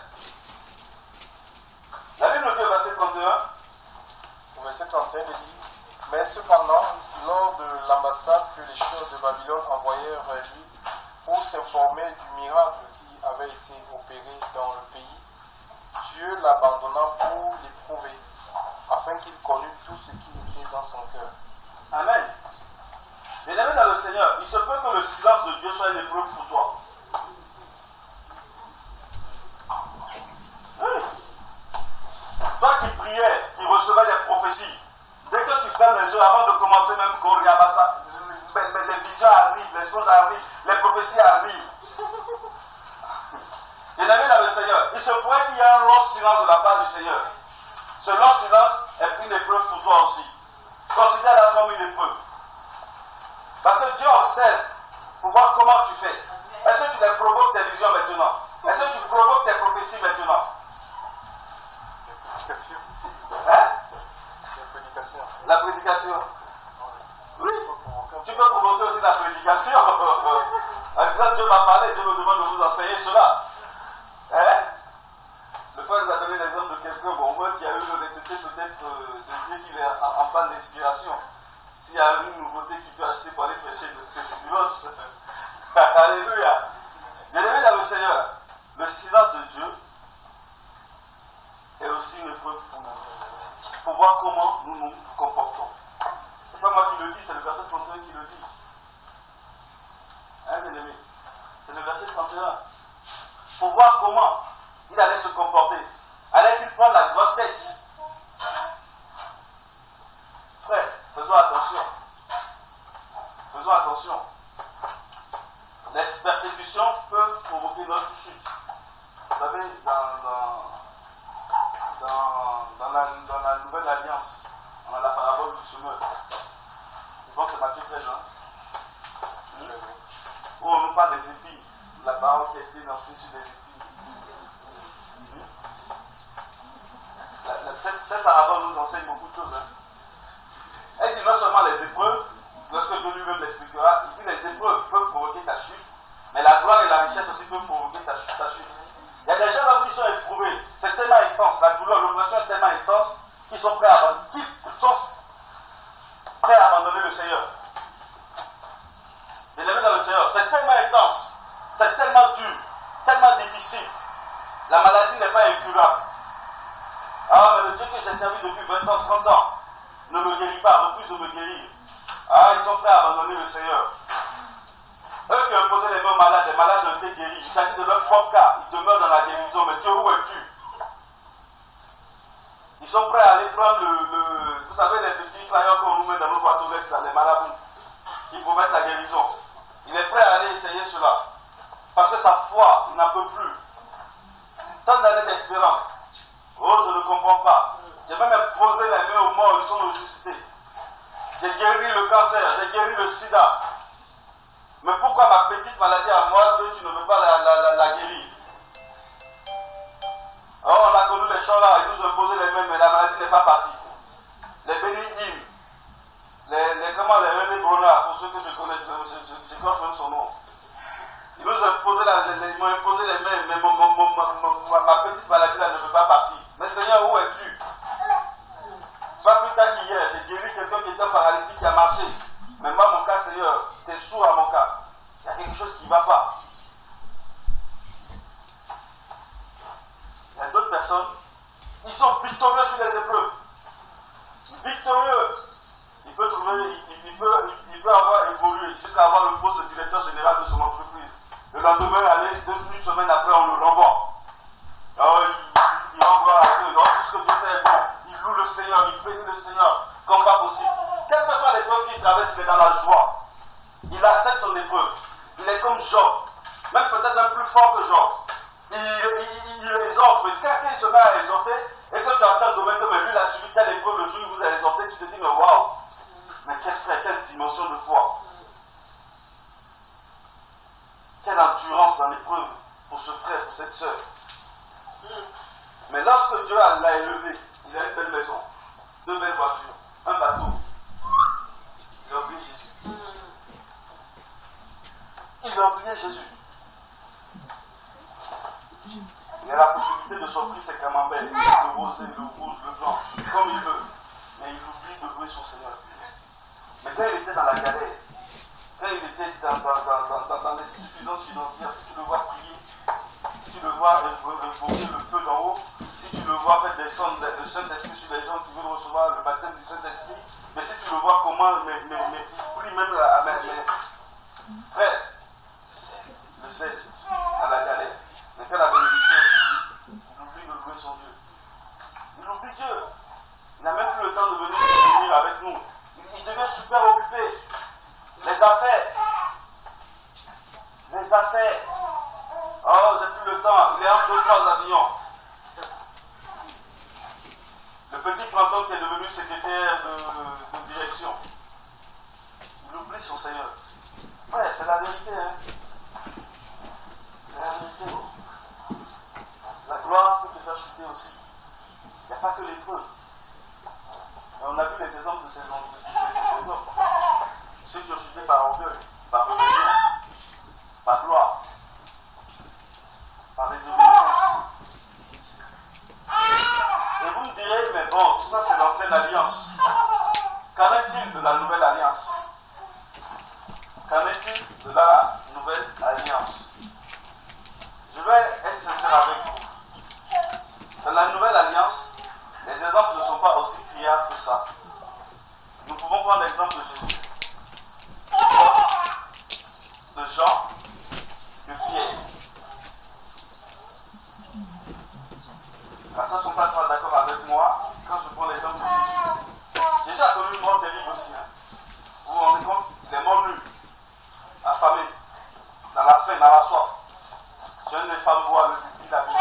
La Bible dit au verset 31. Au verset 31, il dit: mais cependant, lors de l'ambassade que les chefs de Babylone envoyèrent vers lui pour s'informer du miracle qui avait été opéré dans le pays, Dieu l'abandonna pour l'éprouver, afin qu'il connût tout ce qui était dans son cœur. Amen. Bien-aimé dans le Seigneur, il se peut que le silence de Dieu soit une épreuve pour toi. Oui. Toi qui priais, qui recevais des prophéties, dès que tu fermes les yeux, avant de commencer même les visions arrivent, les choses arrivent, les prophéties arrivent. Bien-aimé dans le Seigneur, il se pourrait qu'il y ait un long silence de la part du Seigneur. Ce long silence est une épreuve pour toi aussi. Considère-la comme une épreuve. Parce que Dieu observe pour voir comment tu fais. Est-ce que tu les provoques tes visions maintenant? Est-ce que tu provoques tes prophéties maintenant? Hein? La prédication. Oui. Tu peux provoquer aussi la prédication. En disant Dieu m'a parlé, Dieu me demande de vous enseigner cela. Hein? Le frère nous a donné l'exemple de quelqu'un, bon, qui a eu l'honnêteté peut-être de dire qu'il est en panne d'inspiration. S'il y a une nouveauté qu'il peut acheter pour aller prêcher le dimanche. Alléluia. Bien-aimé dans le Seigneur, le silence de Dieu est aussi une épreuve pour nous. Pour voir comment nous nous comportons. C'est pas moi qui le dis, c'est le verset 31 qui le dit. Hein, bien-aimé? C'est le verset 31. Pour voir comment il allait se comporter. Allait-il prendre la grosse tête? Frère, faisons attention. Faisons attention. Les persécutions peuvent provoquer notre chute. Vous savez, dans la nouvelle alliance, on a la parabole du semeur. Je pense que c'est Matthieu 13, hein? Où on nous parle des épis. La parole qui a été lancée sur les épis. Cette parabole nous enseigne beaucoup de choses. Hein? Elle dit non seulement les épreuves, lorsque Dieu lui-même l'expliquera, il dit les épreuves peuvent provoquer ta chute, mais la gloire et la richesse aussi peuvent provoquer ta chute. Il y a des gens lorsqu'ils sont éprouvés, c'est tellement intense, la douleur, l'oppression est tellement intense qu'ils sont prêts à abandonner le Seigneur. Bien-aimé dans le Seigneur, c'est tellement intense, c'est tellement dur, tellement difficile. La maladie n'est pas incurable. Ah, mais le Dieu que j'ai servi depuis 20 ans, 30 ans, ne me guérit pas, refuse de me guérir. Ah, ils sont prêts à abandonner le Seigneur. Eux qui ont posé les mains malades, les malades ont été guéris. Il s'agit de leur propre cas. Ils demeurent dans la guérison. Mais Dieu, où es-tu? Ils sont prêts à aller prendre vous savez, les petits flyers qu'on nous met dans nos boîtes aux lettres, les marabouts, qui promettent la guérison. Il est prêt à aller essayer cela. Parce que sa foi, il n'en peut plus. Tant d'années d'espérance. Oh, je ne comprends pas. J'ai même posé les mains aux morts, ils sont ressuscités. J'ai guéri le cancer, j'ai guéri le sida. Mais pourquoi ma petite maladie à moi, Dieu, tu ne veux pas la guérir? Alors on a connu les chants là, ils nous ont posé les mains, mais la maladie n'est pas partie. Les bénignes, les René Bronard, pour ceux que je connais, je crois même son nom. Ils nous ont imposé les mains, mais ma petite maladie là ne veut pas partir. Mais Seigneur, où es-tu? Pas plus tard qu'hier, j'ai guéri quelqu'un qui était paralytique qui a marché. Mais moi, mon cas, Seigneur, tu es sourd à mon cas. Il y a quelque chose qui ne va pas. Il y a d'autres personnes, ils sont victorieux sur les épreuves. Victorieux. Il peut avoir évolué jusqu'à avoir le poste de directeur général de son entreprise. Le lendemain, une semaine après, on le renvoie. Alors, il renvoie, tout ce que Dieu fait est bon. Il loue le Seigneur, il bénit le Seigneur comme pas possible. Quelle que soit l'épreuve qu'il traverse, il est dans la joie. Il accepte son épreuve. Il est comme Job, même peut-être un plus fort que Job. Il exhorte. Mais quand il se met à exhorter, et que tu entends de même que lui, il a suivi telle épreuve le jour où il vous a exhorté, tu te dis, mais waouh, mais quelle dimension de foi. Quelle endurance dans l'épreuve pour ce frère, pour cette soeur. Mais lorsque Dieu l'a élevé, il a une belle maison, 2 belles voitures, un bateau. Il a oublié Jésus. Il a oublié Jésus. Il a la possibilité de s'offrir ses camemberts, le rosé, le rouge, le blanc, comme il veut. Mais il oublie de louer son Seigneur. Mais quand il était dans la galère, quand il était dans les suffisances financières, si tu le vois prier, si tu le vois évoquer le feu d'en haut, si tu le vois faire descendre le Saint-Esprit sur les gens qui veulent recevoir le baptême du Saint-Esprit, mais si tu le vois comment, mais il prie même les frères, le zèle, à la galère. Mais quand la bénédiction est finie, il oublie de louer son Dieu. Il oublie Dieu. Il n'a même plus le temps de venir avec nous. Il devient super occupé. Les affaires. Les affaires. Oh, j'ai plus le temps. Il est entre 2-3 avions. Le petit canton qui est devenu secrétaire de direction. Il oublie son Seigneur. Ouais, c'est la vérité. Hein. C'est la vérité. La gloire peut te faire chuter aussi. Il n'y a pas que les feux. On a vu les exemples de ces hommes. Ceux qui ont chuté par orgueil, par rébellion, par gloire, par désobéissance. Et vous me direz, mais bon, tout ça c'est l'ancienne alliance. Qu'en est-il de la nouvelle alliance? Qu'en est-il de la nouvelle alliance? Je vais être sincère avec vous. Dans la nouvelle alliance, les exemples ne sont pas aussi criards que ça. Nous pouvons prendre l'exemple de Jésus, de Jean, de Pierre. La sœur Sonka sera d'accord avec moi quand je prends l'exemple de Jésus. Jésus a connu une mort terrible aussi. Hein. Vous vous rendez compte? Il est mort nu, affamé, dans la faim, dans la soif. Jeunes des femmes voient le dit la Bible.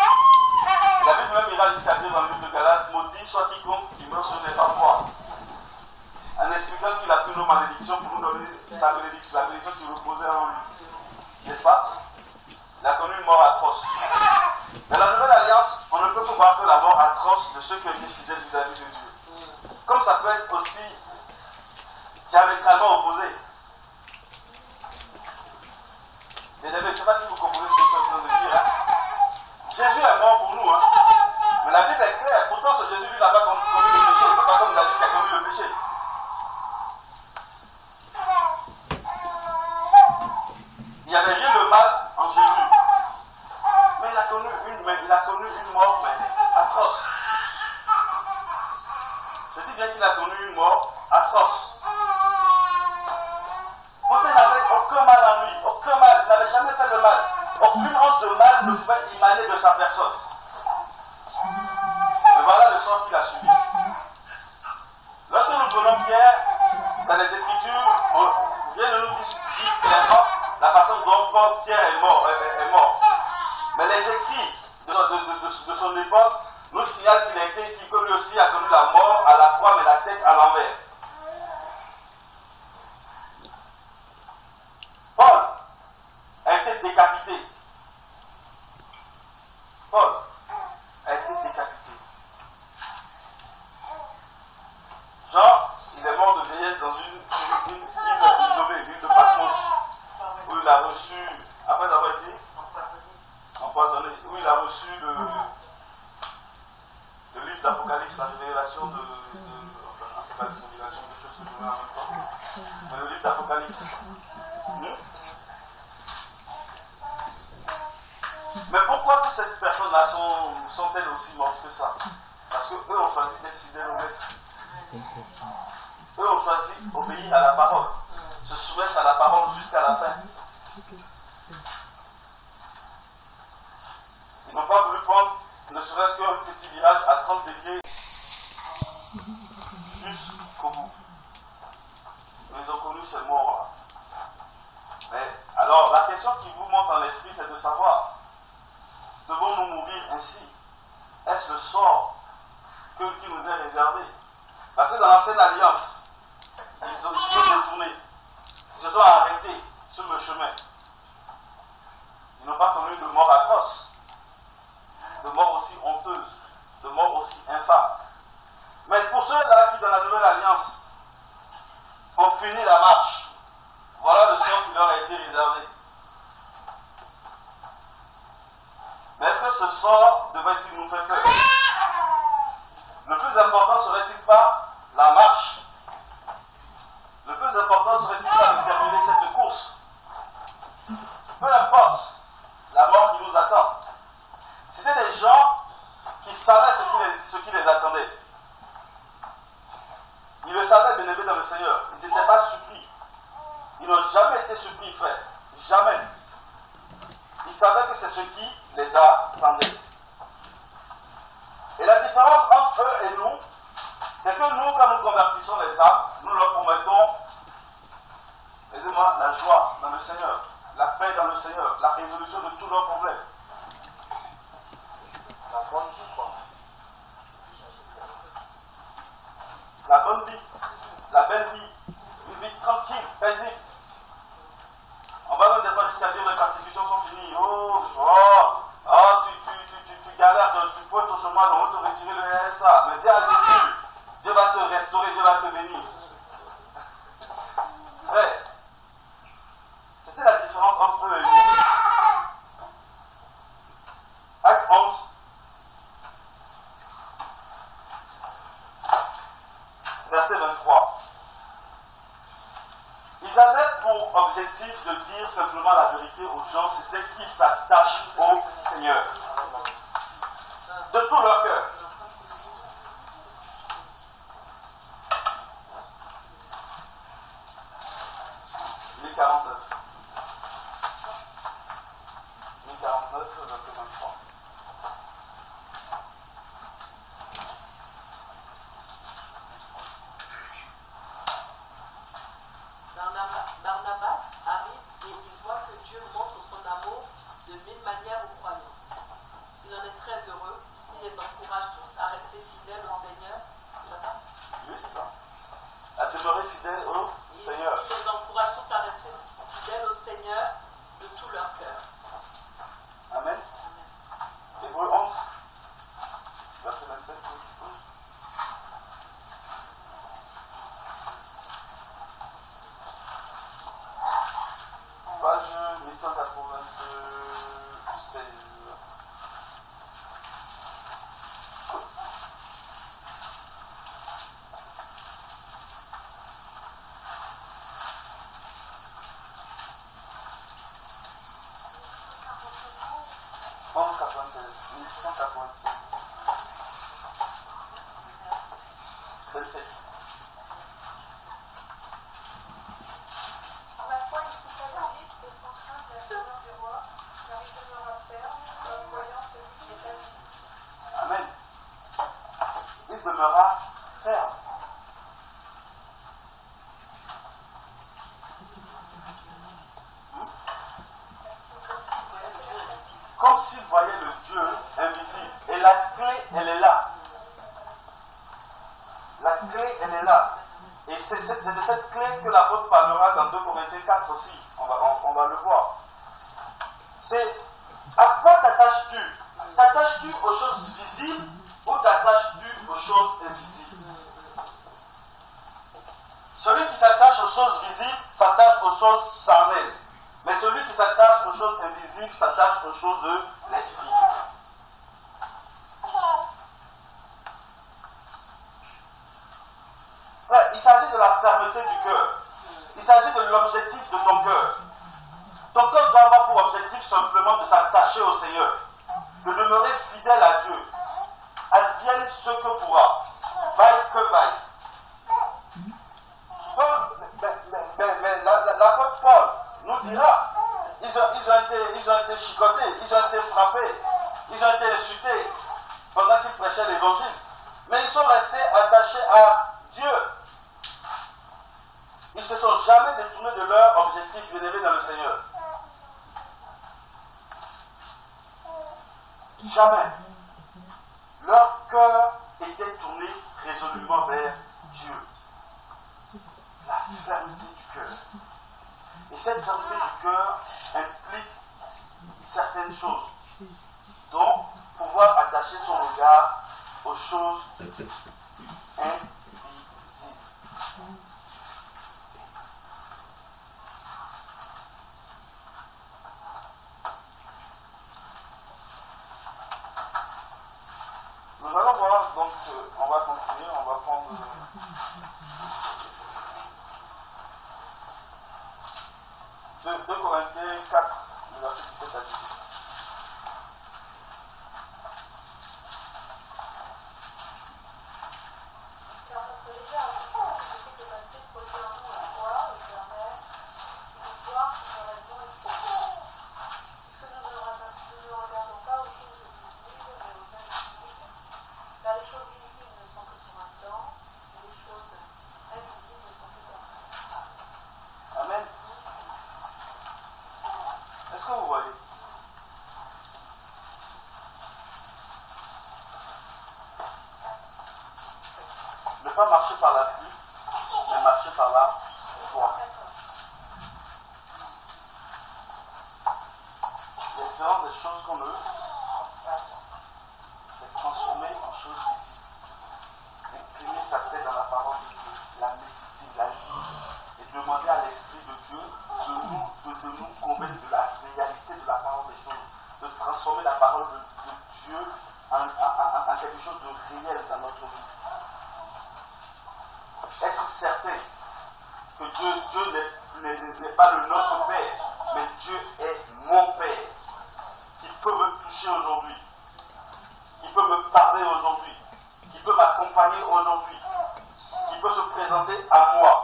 La Bible même ira jusqu'à dire dans le livre de Galates, maudit soit quiconque qui meurt sur les femmes voix. En expliquant qu'il a pris nos malédictions pour nous donner sa bénédiction, la bénédiction qui reposait en lui. N'est-ce pas? Il a connu une mort atroce. Dans la nouvelle alliance, on ne peut que voir que la mort atroce de ceux qui ont été fidèles vis-à-vis de Dieu. Comme ça peut être aussi diamétralement opposé. Mais je ne sais pas si vous comprenez ce que je suis en train de dire. Hein. Jésus est mort pour nous. Hein. Mais la Bible est claire. Pourtant, ce Jésus lui n'a pas commis le péché. Ce n'est pas comme David qui a commis le péché. Il n'y avait rien de mal en Jésus. Mais il a connu une mort atroce. Je dis bien qu'il a connu une mort atroce. Pourtant, il n'avait aucun mal en lui, aucun mal, il n'avait jamais fait de mal. Aucune once de mal ne pouvait émaner de sa personne. Et voilà le sort qu'il a subi. Lorsque nous prenons Pierre, dans les Écritures, on vient de nous dire clairement la façon dont Pierre est mort. Mais les écrits de son époque nous signalent qu'il lui aussi a connu la mort à la fois, mais la tête à l'envers. Paul a été décapité. Paul a été décapité. Jean, il est mort de vieillesse dans une île isolée, l'île de Patmos, où il a reçu, après avoir été empoisonné, où il a reçu le livre d'Apocalypse, la révélation de choses que je mets en même temps. Mais le livre d'Apocalypse. Mais pourquoi toutes ces personnes-là sont-elles aussi mortes que ça? Parce qu'eux ont choisi d'être fidèles au maître. Eux ont choisi d'obéir à la parole, se soumettre à la parole jusqu'à la fin. Ils n'ont pas voulu prendre ne serait-ce qu'un petit virage à 30 degrés jusqu'au bout. Ils ont connu ces morts-là. Mais alors, la question qui vous monte dans l'esprit, c'est de savoir, devons-nous mourir ainsi? Est-ce le sort qui nous est réservé? Parce que dans l'ancienne alliance, ils se sont détournés, ils se sont arrêtés sur le chemin. Ils n'ont pas connu de mort atroce. de mort aussi honteuse, de mort aussi infâme. Mais pour ceux-là qui, dans la nouvelle alliance, ont fini la marche, voilà le sort qui leur a été réservé. Mais est-ce que ce sort devrait-il nous faire peur? Le plus important serait-il pas la marche? Le plus important serait-il pas de terminer cette course? Peu importe la mort qui nous attend. C'était des gens qui savaient ce qui les attendait. Ils le savaient, bien aimés dans le Seigneur. Ils n'étaient pas surpris. Ils n'ont jamais été surpris, frère. Jamais. Ils savaient que c'est ce qui les attendait. Et la différence entre eux et nous, c'est que nous, quand nous convertissons les âmes, nous leur promettons, aidez-moi, la joie dans le Seigneur, la paix dans le Seigneur, la résolution de tous leurs problèmes. La bonne vie, quoi. La bonne vie, la belle vie, une vie tranquille, paisible. On va même des fois jusqu'à dire que les persécutions sont finies. Tu galères, tu pointes au chômage, on va te retirer le RSA. Mais viens à Jésus, Dieu va te restaurer, Dieu va te bénir. Frère, c'était la différence entre eux et nous. Acte 11. Verset 23. Ils avaient pour objectif de dire simplement la vérité aux gens, c'était qu'ils s'attachent au Seigneur. De tout leur cœur. Luc 49. Luc 49, verset 23. Barnabas arrive et il voit que Dieu montre son amour de mille manières aux croyants. Il en est très heureux. Il les encourage tous à rester fidèles au Seigneur. C'est ça? Oui, c'est ça. À demeurer fidèle au Seigneur. Il les encourage tous à rester fidèles au Seigneur de tout leur cœur. Amen. Hébreux 11, verset 27. Page 1196. Amen. Il demeura ferme. Comme s'il voyait le Dieu invisible. Et la clé, elle est là. La clé, elle est là. Et c'est de cette clé que l'apôtre parlera dans 2 Corinthiens 4 aussi. On va le voir. C'est à quoi t'attaches-tu? T'attaches-tu aux choses visibles ou t'attaches-tu aux choses invisibles? Celui qui s'attache aux choses visibles s'attache aux choses charnelles. Mais celui qui s'attache aux choses invisibles s'attache aux choses de l'esprit. Ouais, il s'agit de la fermeté du cœur. Il s'agit de l'objectif de ton cœur. Ton cœur doit avoir pour objectif simplement de s'attacher au Seigneur, de demeurer fidèle à Dieu. Advienne ce que pourra, vaille que vaille. Mais l'apôtre Paul nous dira, ils ont été chicotés, ils ont été frappés, ils ont été insultés pendant qu'ils prêchaient l'évangile. Mais ils sont restés attachés à Dieu. Ils ne se sont jamais détournés de leur objectif bien-aimé dans le Seigneur. Jamais. Leur cœur était tourné résolument vers Dieu. La fermeté du cœur. Et cette fermeté du cœur implique certaines choses, dont pouvoir attacher son regard aux choses invisibles. Nous allons voir, donc, on va continuer, on va prendre 2 Corinthiens 4, le verset 17 à 18. Amen. Est-ce que vous voyez? Ne pas marcher par la vue, mais marcher par la foi. L'espérance des choses qu'on veut est transformée en choses visibles. Incliner sa tête dans la parole de Dieu, la méditer, la lire, et demander à l'Esprit de Dieu de nous convaincre de la réalité de la parole des choses, de transformer la parole de Dieu en quelque chose de réel dans notre vie. Être certain que Dieu n'est pas le notre Père, mais Dieu est mon Père, qui peut me toucher aujourd'hui, qui peut me parler aujourd'hui, qui peut m'accompagner aujourd'hui, qui peut se présenter à moi.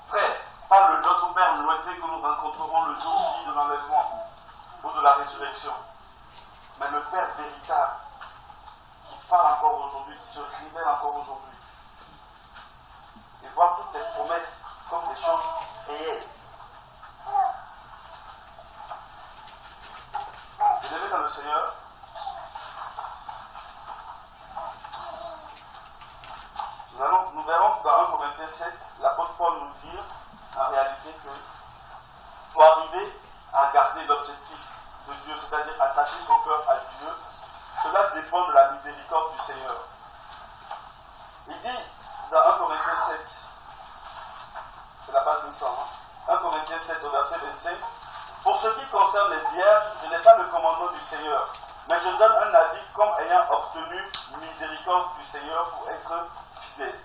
Frère, pas le notre Père lointain que nous rencontrerons le jour J de l'enlèvement ou de la résurrection, mais le Père véritable qui parle encore aujourd'hui, qui se révèle encore aujourd'hui. Et voir toutes ces promesses comme des choses réelles. Bien-aimés dans le Seigneur, nous verrons dans 1 Corinthiens 7, l'apôtre Paul nous dit en réalité que pour arriver à garder l'objectif de Dieu, c'est-à-dire attacher son cœur à Dieu, cela dépend de la miséricorde du Seigneur. Il dit dans 1 Corinthiens 7, c'est la page 200, 1 Corinthiens 7 au verset 25, pour ce qui concerne les vierges, je n'ai pas le commandement du Seigneur, mais je donne un avis comme ayant obtenu miséricorde du Seigneur pour être fidèle.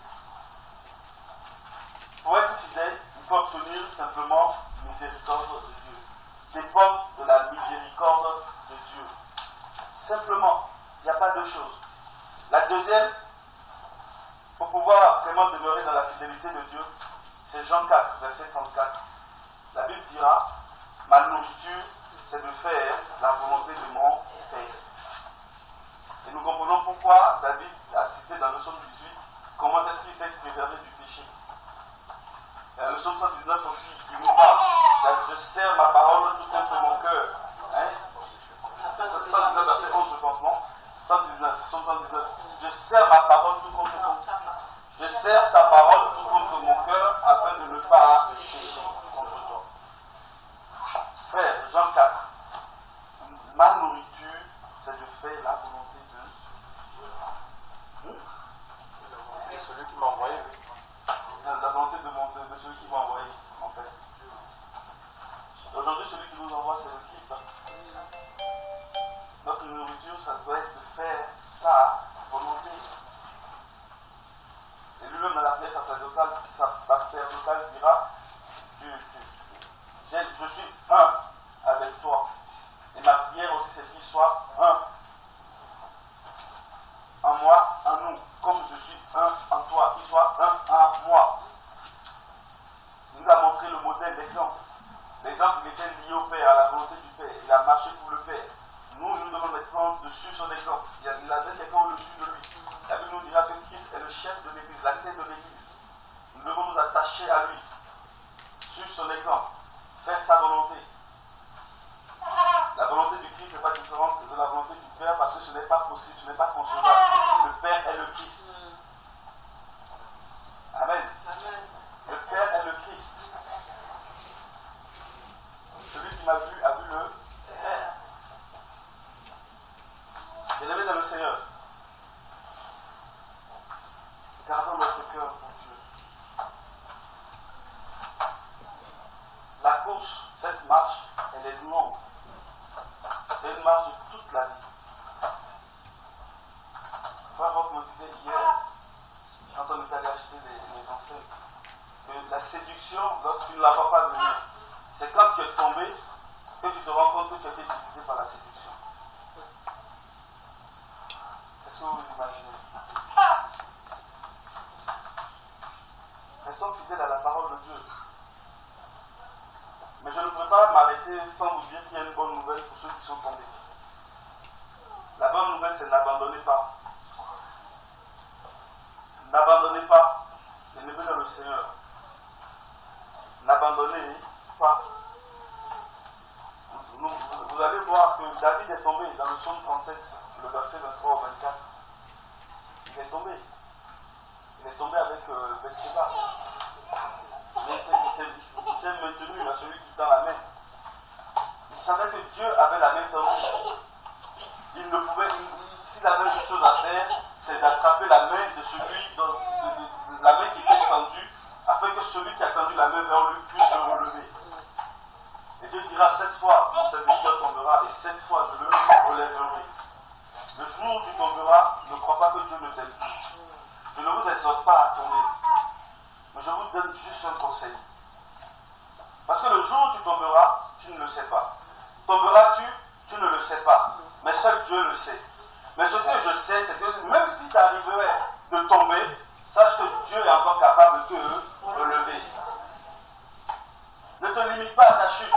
Pour être fidèle, il faut obtenir simplement miséricorde de Dieu. Dépendre de la miséricorde de Dieu. Simplement, il n'y a pas de chose. La deuxième, pour pouvoir vraiment demeurer dans la fidélité de Dieu, c'est Jean 4, verset 34. La Bible dira, ma nourriture, c'est de faire la volonté de mon Père. Et nous comprenons pourquoi David a cité dans le psaume 18, comment est-ce qu'il s'est préservé du péché. Et le psaume 119 aussi, il nous parle, je serre ma parole tout contre mon cœur. Hein? 119, verset 11, je pense, non? 119, psaume 119. Je serre ma parole tout contre ton cœur. Je serre ta parole tout contre mon cœur afin de ne pas pécher contre toi. Frère, Jean 4. Ma nourriture, c'est de faire la volonté de celui qui m'a envoyé. La volonté de celui qui m'a envoyé, en fait. Aujourd'hui, celui qui nous envoie, c'est le Christ. Notre nourriture, ça doit être de faire sa volonté. Et lui-même, dans la prière sacerdotale, dira, je suis un avec toi. Et ma prière aussi, c'est qu'il soit un en moi, en nous, comme je suis un en toi, qu'il soit un en moi. Il nous a montré le modèle, l'exemple. L'exemple, il était lié au Père, à la volonté du Père. Il a marché pour le Père. Nous devons mettre dessus son exemple. Il avait quelqu'un au-dessus de lui. La Bible nous dira que Christ est le chef de l'Église, la tête de l'Église. Nous devons nous attacher à lui, suivre son exemple, faire sa volonté. La volonté du Christ n'est pas différente de la volonté du Père parce que ce n'est pas possible, ce n'est pas concevable. Le Père est le Christ. Amen. Le Père est le Christ. Celui qui m'a vu a vu le Père. Bien-aimés dans le Seigneur, gardons notre cœur pour Dieu. La course, cette marche, elle est longue. C'est une marche de toute la vie. Frère Roch me disait hier, quand on est allé acheter les enceintes, que la séduction, lorsque tu ne la vois pas venir, c'est quand tu es tombé que tu te rends compte que tu as été visité par la séduction. Est-ce que vous vous imaginez? Restons fidèles à la parole de Dieu. Mais je ne peux pas m'arrêter sans vous dire qu'il y a une bonne nouvelle pour ceux qui sont tombés. La bonne nouvelle, c'est n'abandonnez pas. N'abandonnez pas. Bien-aimés dans le Seigneur. N'abandonnez pas. Vous allez voir que David est tombé dans le psaume 37, le verset 23 au 24. Il est tombé. Il est tombé avec Bathsheba. Mais il s'est maintenu à celui qui tend la main. Il savait que Dieu avait la main tendue. Il ne pouvait, s'il avait une chose à faire, c'est d'attraper la main de celui, la main qui était tendue, afin que celui qui a tendu la main vers lui puisse se relever. Et Dieu dira 7 fois, mon serviteur tombera, et 7 fois je le relèverai. Le jour où tu tomberas, ne crois pas que Dieu ne t'aime plus. Je ne vous exhorte pas à tomber, mais je vous donne juste un conseil. Parce que le jour où tu tomberas, tu ne le sais pas. Tomberas-tu, tu ne le sais pas. Mais seul Dieu le sait. Mais ce que je sais, c'est que même si tu arriverais de tomber, sache que Dieu est encore capable de te relever. Ne te limite pas à ta chute.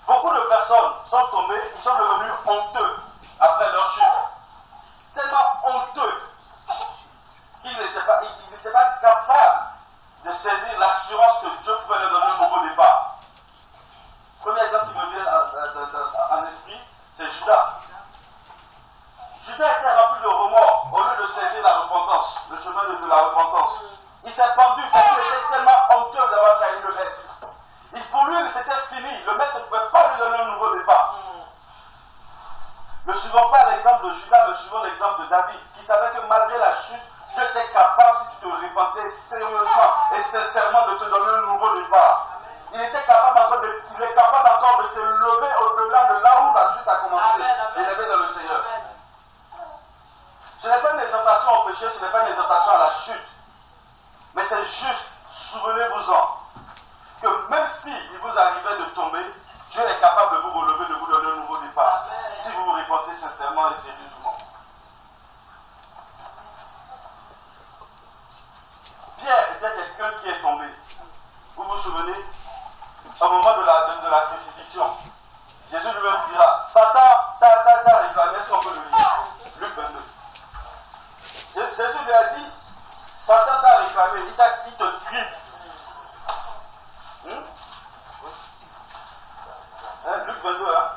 Beaucoup de personnes sont tombées, ils sont devenus honteux après leur chute. Tellement honteux qu'ils n'étaient pas capables de saisir l'assurance que Dieu pouvait leur donner un nouveau départ. Le premier exemple qui me vient en esprit, c'est Judas. Judas était rempli de remords au lieu de saisir la repentance, le chemin de la repentance. Il s'est pendu parce qu'il était tellement honteux d'avoir trahi le maître. Pour lui, c'était fini. Le maître ne pouvait pas lui donner un nouveau départ. Ne suivons pas l'exemple de Judas, mais suivons l'exemple de David, qui savait que malgré la chute, Dieu était capable, si tu te repentais sérieusement et sincèrement, de te donner un nouveau départ. Il est capable encore de te lever au-delà de là où la chute a commencé. Il est dans le Seigneur. Ce n'est pas une exhortation au péché, ce n'est pas une exhortation à la chute. Mais c'est juste, souvenez-vous-en, que même s'il vous arrivait de tomber, Dieu est capable de vous relever, de vous donner un nouveau départ. Si vous vous repentez sincèrement et sérieusement. Pierre était quelqu'un qui est tombé. Vous vous souvenez, au moment de la crucifixion, Jésus lui-même dira, Satan t'a réclamé, est-ce qu'on peut le lire? Luc 22. Jésus lui a dit, Satan t'a réclamé, il te crie. Luc 22, hein?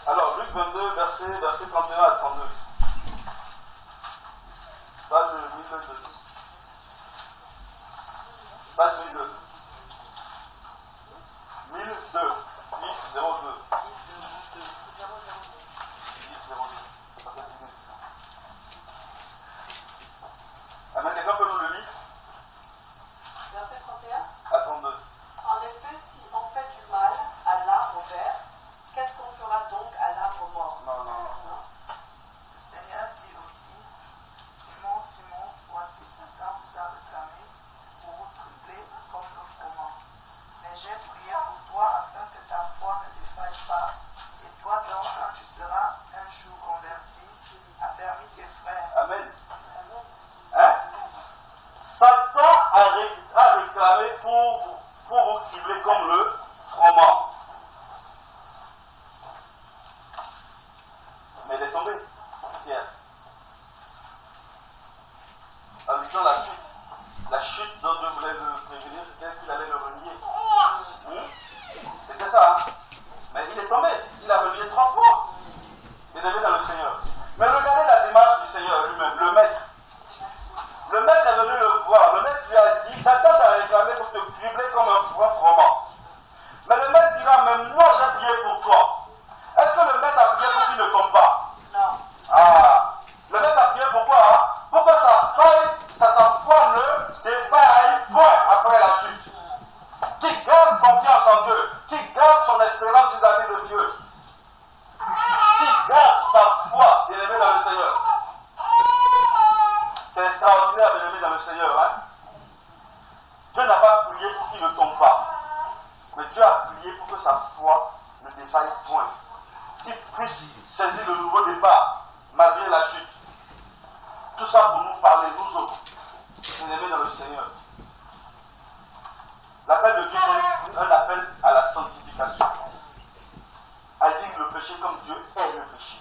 Alors, Luc 22, verset 31 à 32. Page 1002. Page 1002. 1002. 1002. 1002. Amen, quelqu'un peut nous le lire? Verset 31. À 32. En effet, si on fait du mal à l'arbre vert, qu'est-ce qu'on fera donc à l'arbre mort? Non. Non. Le Seigneur dit aussi, Simon, Simon, voici Satan vous a réclamé pour vous troubler comme le froment. Mais j'ai prié pour toi afin que ta foi ne défaille pas. Et toi donc, quand tu seras un jour converti, affermis tes frères. Amen. Hein? Satan a réclamé pour vous cibler comme le froment. Mais il est tombé, Pierre. En disant la chute dont Dieu voulait le prévenir, c'était qu'il allait le renier. C'était ça, hein? Mais il est tombé, il a renié 3 fois. Il est dans le Seigneur. Mais regardez la démarche du Seigneur lui-même, le maître. Le maître est venu le voir. Le maître lui a dit, Satan t'a réclamé pour te cribler comme un froment. Mais le maître dira, mais moi j'ai prié pour toi. Est-ce que le maître a prié pour qu'il ne tombe pas? Non. Ah, le maître a prié pourquoi? Pour que sa foi ne défaille point après la chute. Qui garde confiance en Dieu, qui garde son espérance vis-à-vis de Dieu, qui garde sa foi, bien-aimé dans le Seigneur. C'est extraordinaire, bien-aimé dans le Seigneur. Hein? Dieu n'a pas prié pour qu'il ne tombe pas, mais Dieu a prié pour que sa foi ne défaille point, qu'il puisse saisir le nouveau départ malgré la chute. Tout ça pour nous parler, nous autres, bien-aimés dans le Seigneur. L'appel de Dieu, c'est un appel à la sanctification. À vivre le péché comme Dieu est le péché.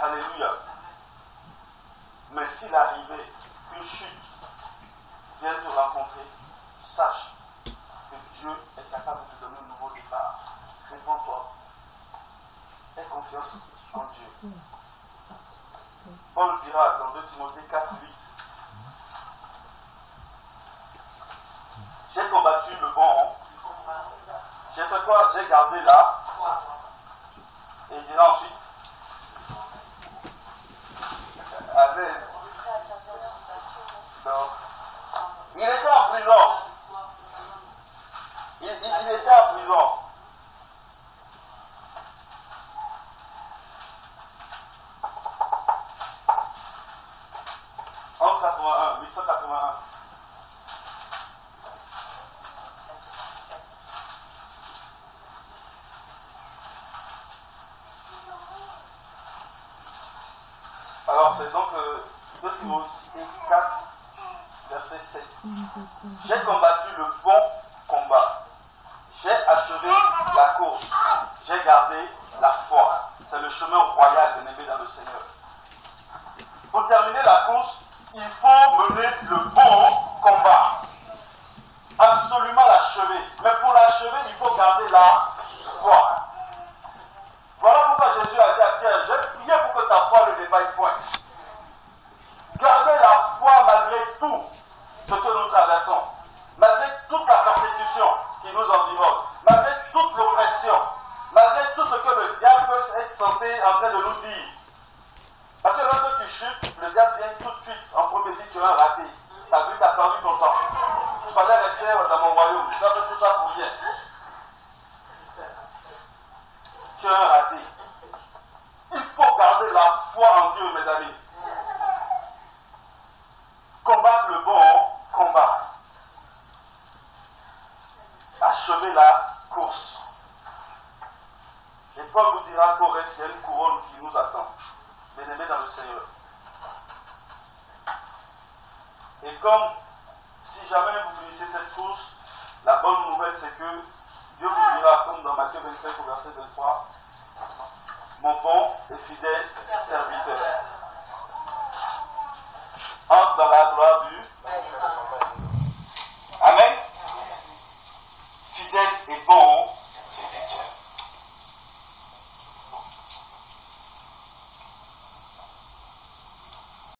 Alléluia. Mais s'il arrivait qu'une chute vienne te rencontrer, sache que Dieu est capable de te donner un nouveau départ. Réponds-toi. Aie confiance en Dieu. Paul dira dans 2 Timothée 4:8. J'ai combattu le bon. J'ai fait quoi? J'ai gardé la foi. Et il dira ensuite. Amen. Donc, il était en prison. Il était en prison. En 881. Alors c'est donc 2 Timothée 4, verset 7. J'ai combattu le bon combat. J'ai achevé la course. J'ai gardé la foi. C'est le chemin royal de l'aimer dans le Seigneur. Pour terminer la course, il faut mener le bon combat. Absolument l'achever. Mais pour l'achever, il faut garder la foi. Voilà pourquoi Jésus a dit à Pierre, j'ai prié pour que ta foi ne défaille point. Gardez la foi malgré tout ce que nous traversons, malgré toute la persécution qui nous environne, malgré toute l'oppression, malgré tout ce que le diable peut être censé en train de nous dire. Parce que lorsque tu chutes, le diable vient tout de suite en premier dit tu es un raté. Tu as vu, tu as perdu ton temps. Il fallait rester dans mon royaume. Tu as fait tout ça pour rien. Tu es un raté. Il faut garder la foi en Dieu, mes amis. Combattre le bon combat. Achever la course. Et Paul nous dira qu'au reste, c'est une couronne qui nous attend. Bien-aimés dans le Seigneur. Et comme si jamais vous finissez cette course, la bonne nouvelle c'est que Dieu vous dira, comme dans Matthieu 25 au verset 23, mon bon et fidèle serviteur. Entre dans la gloire du Amen. Fidèle et bon